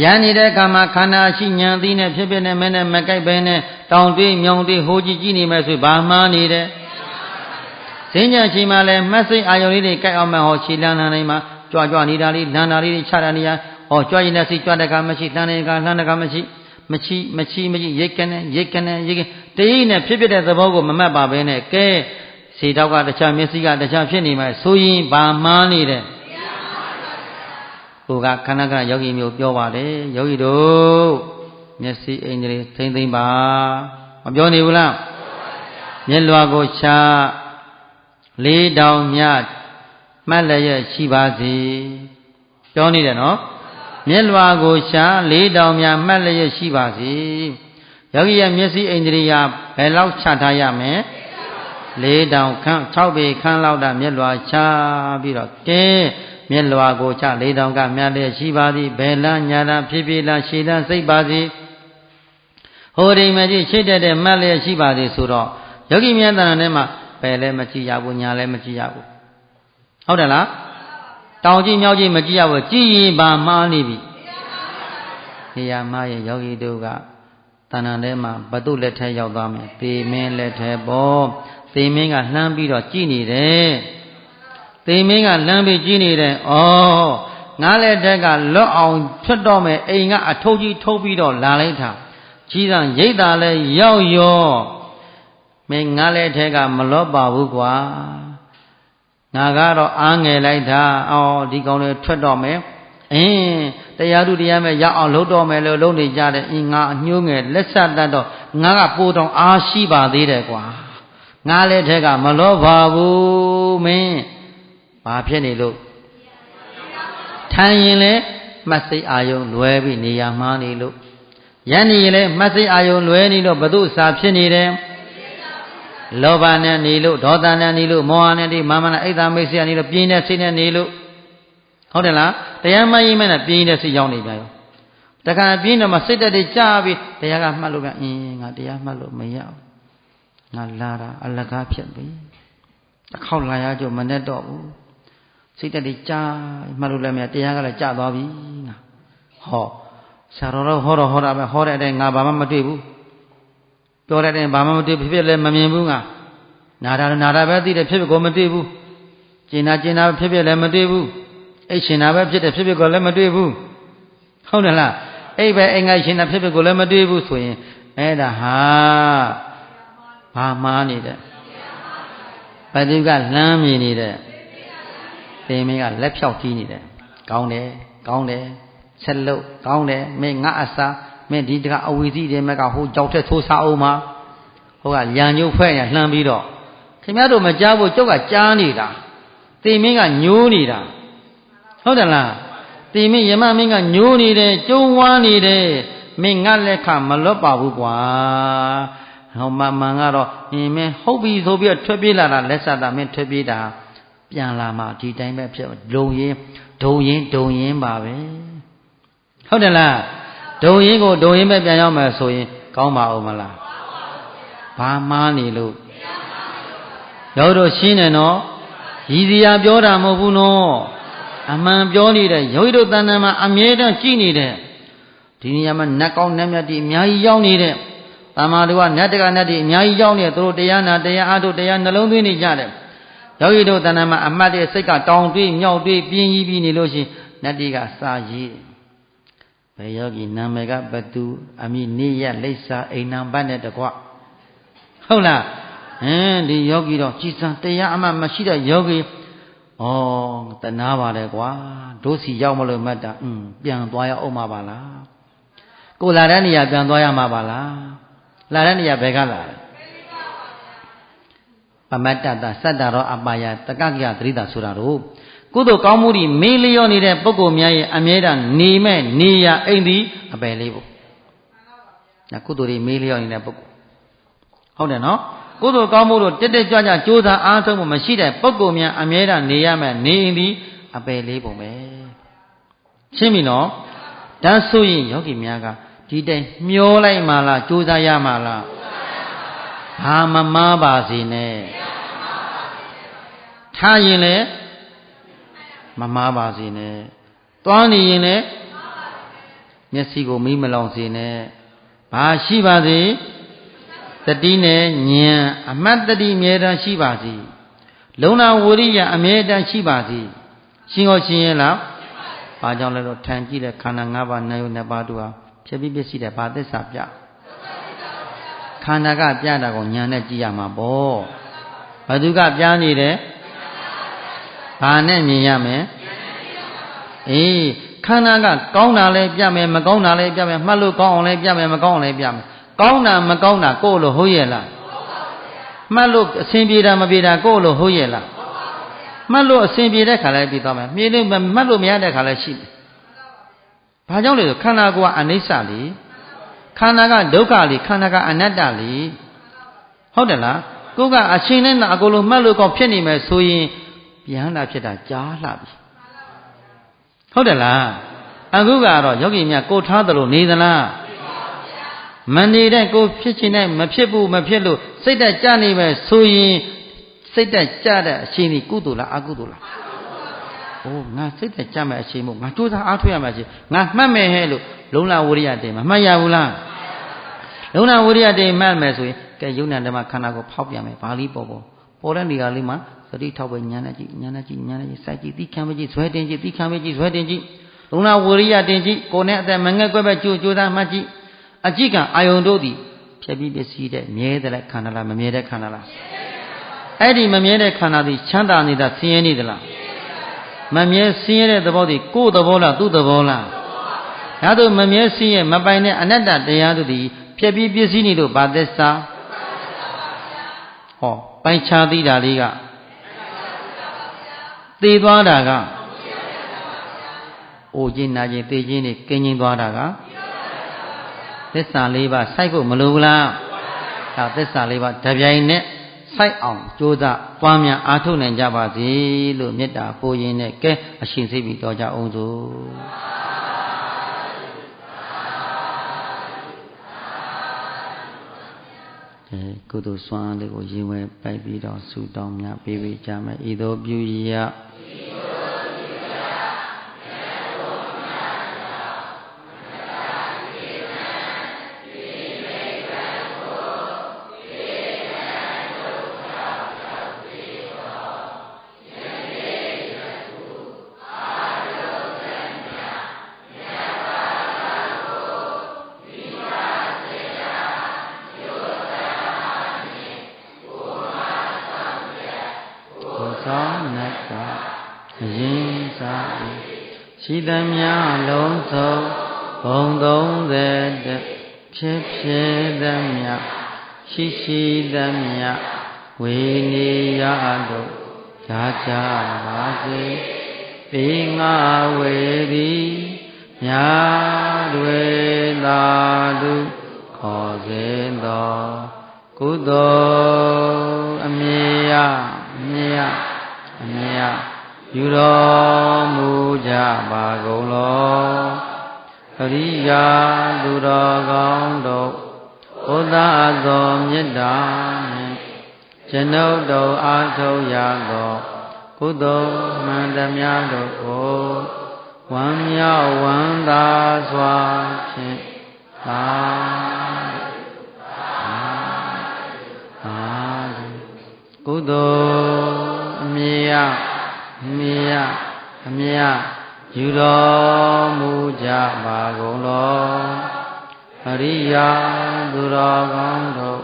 ရန်နေတဲ့အခါမှာခန္ဓာရှိဉာဏ်သိနဲ့ဖြစ်ဖြစ်နဲ့မဲနဲ့မကိုက်ပဲနဲ့တောင်းတွေးမြောင်တွေးဟိုကြည့်ကြည့်နေမယ်ဆိုဘာမှန်းနေတယ်ဈဉ္ညာချိန်မှာလည်းမစိတ်အာယုလေးတွေကိုက်အောင်မဟောခြေလန်းနေမှာကြွကြွနေတာလေးလန်းတာလေးတွေချတာနေရဟောကြွရင်လည်းစိတ်ကြွတဲ့ကမရှိလန်းတဲ့ကလန်းတဲ့ကမရှိရိတ်ကနေတရိနဲ့ဖြစ်ဖြစ်တဲ့သဘောကိုမမှတ်ပါဘဲနဲ့ကဲခြေတောက်ကတခြားမျက်စိကတခြားဖြစ်နေမှဆိုရင်ဘာမှန်းနေတယ်ဟိုကခန္ဓာကယောဂီမျိုးပြောပါတယ်ယောဂီတို့မျက်စိအိန္ဒြေသိမ့်သိမ့်ပါမပြောနေဘူးလားမျက်လွှာကိုရှာလေးတောင်မြတ်မှတ်လည်းရရှိပါစေပြောနေတယ်နော်မျက်လွှာကိုရှာလေးတောင်မြတ်မှတ်လည်းရရှိပါစေယောဂီရဲ့မျက်စိအိန္ဒြေဟာဘယ်လောက်ချထားရမလဲလေးတောင်ခန့်6ပေခန့်လောက်တာမျက်လွှာရှာပြီးတော့ကဲမျက်လွှာကိုချလေးတောင်ကမြတ်လည်းရှိပါသည်ဘယ်လန်းညာလန်းဖြစ်ဖြစ်လားရှည်လန်းစိတ်ပါစေဟိုဒီမကြီးရှိတဲ့မှတ်လည်းရှိပါသည်ဆိုတော့ယောဂီမြတ်တဏ္ဍာထဲမှာဘယ်လည်းမကြည့်ရဘူးညာလည်းမကြည့်ရဘူးဟုတ်တယ်လားတောင်ကြည့်မြောက်ကြည့်မကြည့်ရဘူးကြည့်ရင်ဘာမှားနေပြီနေရာမှားရဲ့ယောဂီတို့ကတဏ္ဍာထဲမှာဘု து လက်ထဲရောက်သွားမယ်သေမင်းလက်ထဲပေါ့သေမင်းကလှမ်းပြီးတော့ကြည့်နေတယ်သေမင်းကလှမ်းပြီးကြည့်နေတယ်ဩငါလက်ထက်ကလွတ်အောင်ထွက်တော့မယ်အိမ်ကအထုပ်ကြီးထုတ်ပြီးတော့လာလိုက်တာကြီးစံရိတ်တာလဲရောက်ရောမင်းငါလက်ထက်ကမလွတ်ပါဘူးကွာငါကတော့အားငယ်လိုက်တာဒီကောင်တွေထွက်တော့မယ်တရားသူတရားမဲ့ရောက်အောင်လုပ်တော့မယ်လို့လုပ်နေကြတယ်ငါအညှိုးငယ်လက်ဆက်တတ်တော့ငါကပိုးတောင်အားရှိပါသေးတယ်ကွာငါလက်ထက်ကမလွတ်ပါဘူးမင်းဘာဖြစ်နေလို့ထိုင်ရင်လည်းမှတ်စိတ်အာယုံလွဲပြီးနေရာမှားနေလို့ရန်နေရင်လည်းမှတ်စိတ်အာယုံလွဲနေလို့ဘု து စာဖြစ်နေတယ်လောဘနဲ့နေလို့ဒေါသနဲ့နေလို့မောဟနဲ့ဒီမာမနာအိတ်သာမိတ်ဆွေနေလို့ပြင်းတဲ့စိတ်နဲ့နေလို့ဟုတ်တယ်လားတရားမရင်မဲ့နဲ့ပြင်းတဲ့စိတ်ရောက်နေကြရောတခါပြင်းတော့မှစိတ်တက်တွေကြာပြီးတရားကမှတ်လို့ကငါတရားမှတ်လို့မရဘူးငါလာတာအလကားဖြစ်ပြီတစ်ခေါက်လာရကြမနဲ့တော့ဘူးစိတ်တက်တွေကြာမှတ်လို့လည်းမရတရားကလည်းကြာသွားပြီငါဟောဆရာတော်ဟောတာပဲဟောတဲ့အတိုင်းငါဘာမှမတွေ့ဘူးပြောတဲ့အတိုင်းဘာမှမတွေ့ဖြစ်လည်းမမြင်ဘူးငါနာတာပဲသိတယ်ဖြစ်ကိုမတွေ့ဘူးကျင်တာဖြစ်လည်းမတွေ့ဘူးအိတ်ရှင်တာပဲဖြစ်တယ်ဖြစ်ကိုလည်းမတွေ့ဘူးဟုတ်တယ်လားအိတ်ပဲအိမ်ငါရှင်တာဖြစ်ကိုလည်းမတွေ့ဘူးဆိုရင်အဲ့ဒါဟာဘာမှားနေတယ်ဘယ်သူကလှမ်းမြင်နေတဲ့သေမင်းကလက်ဖြောက်တီးနေတယ်ကောင်းတယ်ဆက်လို့ကောင်းတယ်မင်းငါအစာမင်းဒီတကအဝီစီတွေမဲ့ကဟိုကြောက်တဲ့သိုးစားအောင်မှာဟိုကရန်ညို့ဖွဲ့ရလှမ်းပြီးတော့ခင်ဗျားတို့မကြားဘူးကျုပ်ကကြားနေတာသေမင်းကညိုးနေတာဟုတ်တယ်လားသေမင်းယမမင်းကညိုးနေတယ်ကျုံဝါနေတယ် မင်းငါလက်ခမလွတ်ပါဘူးကွာဟောမှန်ကတော့မင်းဟုတ်ပြီဆိုပြီးထွက်ပြေးလာတာလက်ဆက်တာမင်းထွက်ပြေးတာပြန်လာမှဒီတိုင်းပဲဖြစ်ဒုံရင်ပါပဲဟုတ်တယ်လားဒုံရင်ကိုဒုံရင်ပဲပြန်ရောက်မယ်ဆိုရင်ကောင်းပါဦးမလားဘာမှားနေလို့ရောက်တော့ရှင်းတယ်နော်ရည်စရာပြောတာမဟုတ်ဘူးနော်အမှန်ပြောနေတဲ့ယောဂီတို့တဏ္ဍာမှာအမြဲတမ်းကြည်နေတဲ့ဒီနေရာမှာနတ်ကောင်းနတ်မြတ်တွေအများကြီးရောက်နေတဲ့တမ္မာတို့ကနတ်တကနတ်တွေအများကြီးရောက်နေသူတို့တရားနာတရားအားထုတ်တရားနှလုံးသွင်းနေကြတယ်ယောဂီတို့တဏ္ဍာမှာအမှတ်တဲ့စိတ်ကတောင်တွေးမြောက်တွေးပြင်းကြီးပြီးနေလို့ရှိရင်နတ်တွေကစာရေးဘယ်ယောဂီနာမည်ကဘသူအမိနေရလိစ္ဆာအိမ်နံပါတ်နဲ့တကွဟုတ်လားဒီယောဂီတော့ကြည်စံတရားအမှမရှိတဲ့ယောဂီတနာပါတယ်ကွာတို့စီရောက်မလို့မှတ်တာပြန်သွားရအောင်မှာပါလားကိုလာတဲ့နေရာပြန်သွားရမှာပါလားလာတဲ့နေရာဘယ်ကလာလဲပမတ္တတစတ္တရောအပါယတကကိယသတိတာဆိုတာတို့ကုသိုလ်ကောင်းမှုတွေမေးလျော့နေတဲ့ပုဂ္ဂိုလ်များရဲ့အမြဲတမ်းနေမဲ့နေရအိမ်ဒီအပယ်လေးပေါ့ဒါကုသိုလ်တွေမေးလျော့နေတဲ့ပုဂ္ဂိုလ်ဟုတ်တယ်နော်ကုသိုလ်ကောင်းမှုတို့တက်တက်ကြွကြွကြိုးစားအားထုတ်မှုမရှိတဲ့ပုဂ္ဂိုလ်များအမြဲတမ်းနေရမယ်နေရင်ဒီအပယ်လေးပုံပဲရှင်းပြီနော်ဒါဆိုရင်ယောဂီများကဒီတိုင်မျောလိုက်မှလားကြိုးစားရမှလားဘာမမားပါစေနဲ့ထားရင်လည်းမမားပါစေနဲ့သွားနေရင်လည်းမျက်စိကိုမီးမလောင်စေနဲ့ဘာရှိပါစေတတိနဲ့ဉာဏ်အမှတ်တတိအမြဲတမ်းရှိပါစေလုံလဝရိယအမြဲတမ်းရှိပါစေရှင်းရောရဲ့လားဘာကြောင့်လဲတော့ထန်ကြည့်တဲ့ခန္ဓာ၅ပါးနာယုနှစ်ပါးတို့ဟာဖြစ်ပြီးပြည့်စည်တဲ့ဘာသစ္စာပြခန္ဓာကပြတာကိုဉာဏ်နဲ့ကြည့်ရမှာပေါ့ဘသူကပြနေတယ်ဘာနဲ့မြင်ရမယ်ခန္ဓာကကောင်းတာလည်းပြမယ်မကောင်းတာလည်းပြမယ်မှတ်လို့ကောင်းအောင်လည်းပြမယ်မကောင်းအောင်လည်းပြမယ်ကောင်းတာမကောင်းတာကိုယ့်လိုဟုတ်ရဲ့လားမှတ်လို့အစဉ်ပြေတာမပြေတာကိုယ့်လိုဟုတ်ရဲ့လားမှတ်လို့အစဉ်ပြေတဲ့ခါလည်းပြီးသွားမယ်မြင်လို့မှတ်လို့မရတဲ့ခါလည်းရှိတယ်ဘာကြောင့်လဲဆိုခန္ဓာကိုယ်ကအနိစ္စလေခန္ဓာကဒုက္ခလေခန္ဓာကအနတ္တလေဟုတ်တယ်လားကိုယ်ကအရှင်နဲ့အကုန်လုံးမှတ်လို့ကောင်းဖြစ်နေမယ်ဆိုရင်ပြန်လာဖြစ်တာကြားလှပြီဟုတ်တယ်လားအခုကတော့ယောဂီများကိုထားသလိုနေသလားမနေတဲ့ကိုဖြစ်ချင်တဲ့မဖြစ်ဘူးမဖြစ်လို့စိတ်တက်ကြနေမယ်ဆိုရင်စိတ်တက်ကြတဲ့အချိန်ဒီကုသိုလ်လားအကုသိုလ်လားငါစိတ်တက်ကြမယ်အချိန်မို့ငါကြိုးစားအားထုတ်ရမယ်အချိန်ငါမှတ်မယ်ဟဲ့လို့လုံလဝရိယတင်မမှတ်ရဘူးလားလုံလဝရိယတင်မှတ်မယ်ဆိုရင်ကဲယုံနာဓမ္မခန္ဓာကိုဖောက်ပြန်မယ်ဘာလေးပေါ်တဲ့နေရာလေးမှာသတိထောက်ပဲညာနဲ့ကြည့်စိုက်ကြည့်သိခံမကြည့်ဇွဲတင်ကြည့်သိခံမကြည့်ဇွဲတင်ကြည့်လုံလဝရိယတင်ကြည့်ကိုယ်နဲ့အသက်မငဲ့ကွက်ပဲကြိုးစားမှတ်ကြည့်အကြည့်ကအာယုန်တို့သည်ဖြည့်ပြီးပစ္စည်းတဲ့မြဲတဲ့ခန္ဓာလားမမြဲတဲ့ခန္ဓာလားအဲ့ဒီမမြဲတဲ့ခန္ဓာသည်ချမ်းသာနေတာဆင်းရဲနေသလားမမြဲဆင်းရဲတဲ့သဘောသည်ကိုယ်သဘောလားသူ့သဘောလားဒါတို့မမြဲဆင်းရဲမပိုင်တဲ့အနတ္တတရားတို့သည်ဖြည့်ပြီးပစ္စည်းနေလို့ဘာသစ္စာပိုင်ခြားသိတာလေးကသေသွားတာကအိုခြင်းနာခြင်းသေခြင်းနေကင်းခြင်းသွားတာကသစ္စာလေးပါစိုက်ဖို့မလိုဘူးလားဒါသစ္စာလေးပါတပြိုင်နဲ့စိုက်အောင်ကြိုးစားပွားများအားထုတ်နိုင်ကြပါစေလို့မေတ္တာပို့ရင်းနဲ့ကဲအရှင်စိတ်ပြီးတော်ကြအောင်စို့ကုသိုလ်စွမ်းလေးကိုရင်ဝဲပိုက်ပြီးတော့ဆုတောင်းများပေးပေးကြမယ်ဤသို့ပြုရရှိသမျှလုံးစုံဘုံ30ဖြစ်သမျှရှိသမျှဝေနေရတို့ဓာကြပါစေပေငါဝေသည်မြာ တွေသာဓုခေါ်စဉ်တော်ကုသိုလ်အမြတ်ယူတော်မူကြပါကုန်လောအရိယာသူတော်ကောင်းတို့ဘုရားသောမေတ္တာနှင့်ကျွန်ုပ်တို့အားထုတ်ရသောကုသိုလ်မှန်သမျှတို့ကိုဝမ်းမြောက်ဝမ်းသာစွာဖြင့်သာကုသိုလ်အမြတ်ယူတော်မူကြပါကုန်လောအရိယာသူတော်ကောင်းတို့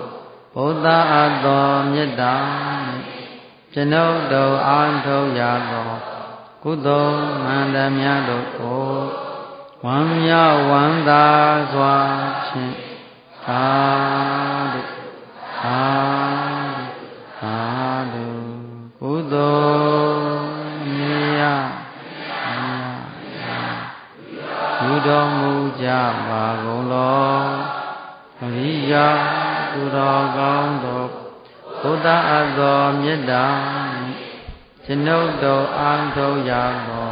ဘုရားသောမေတ္တာနှင့်ကျွန်ုပ်တို့အားထုတ်ရသောကုသိုလ်မှန်သမျှတို့ကိုဝမ်းမြောက်ဝမ်းသာစွာဖြင့်သာဓုကုသိုလ်ယူတော်မူကြပါကုန်လောအရိယာသူတော်ကောင်းတို့ဘုရားသောမေတ္တာကျွန်ုပ်တို့အားထုတ်ရသော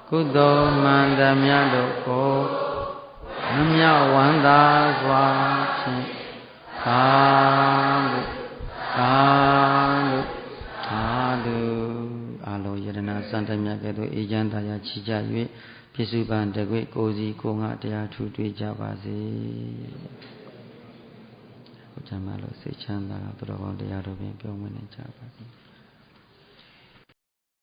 ကုသိုလ်မှန်သမျှတို့ကိုဝမ်းမြောက်ဝမ်းသာစွာဖြင့်သာဓုအာလောယတနာစံတမြတ်ကဲ့သို့အေးချမ်းသာယာချီကြ၍ပြစ္စုပန်တကွေကိုစီကိုငါတရားထူတွေ့ကြပါစေ။ဘုရားမလို့စိတ်ချမ်းသာသူတော်ကောင်းတရားတော်ဖြင့်ပြုံးမနေကြပါစေ။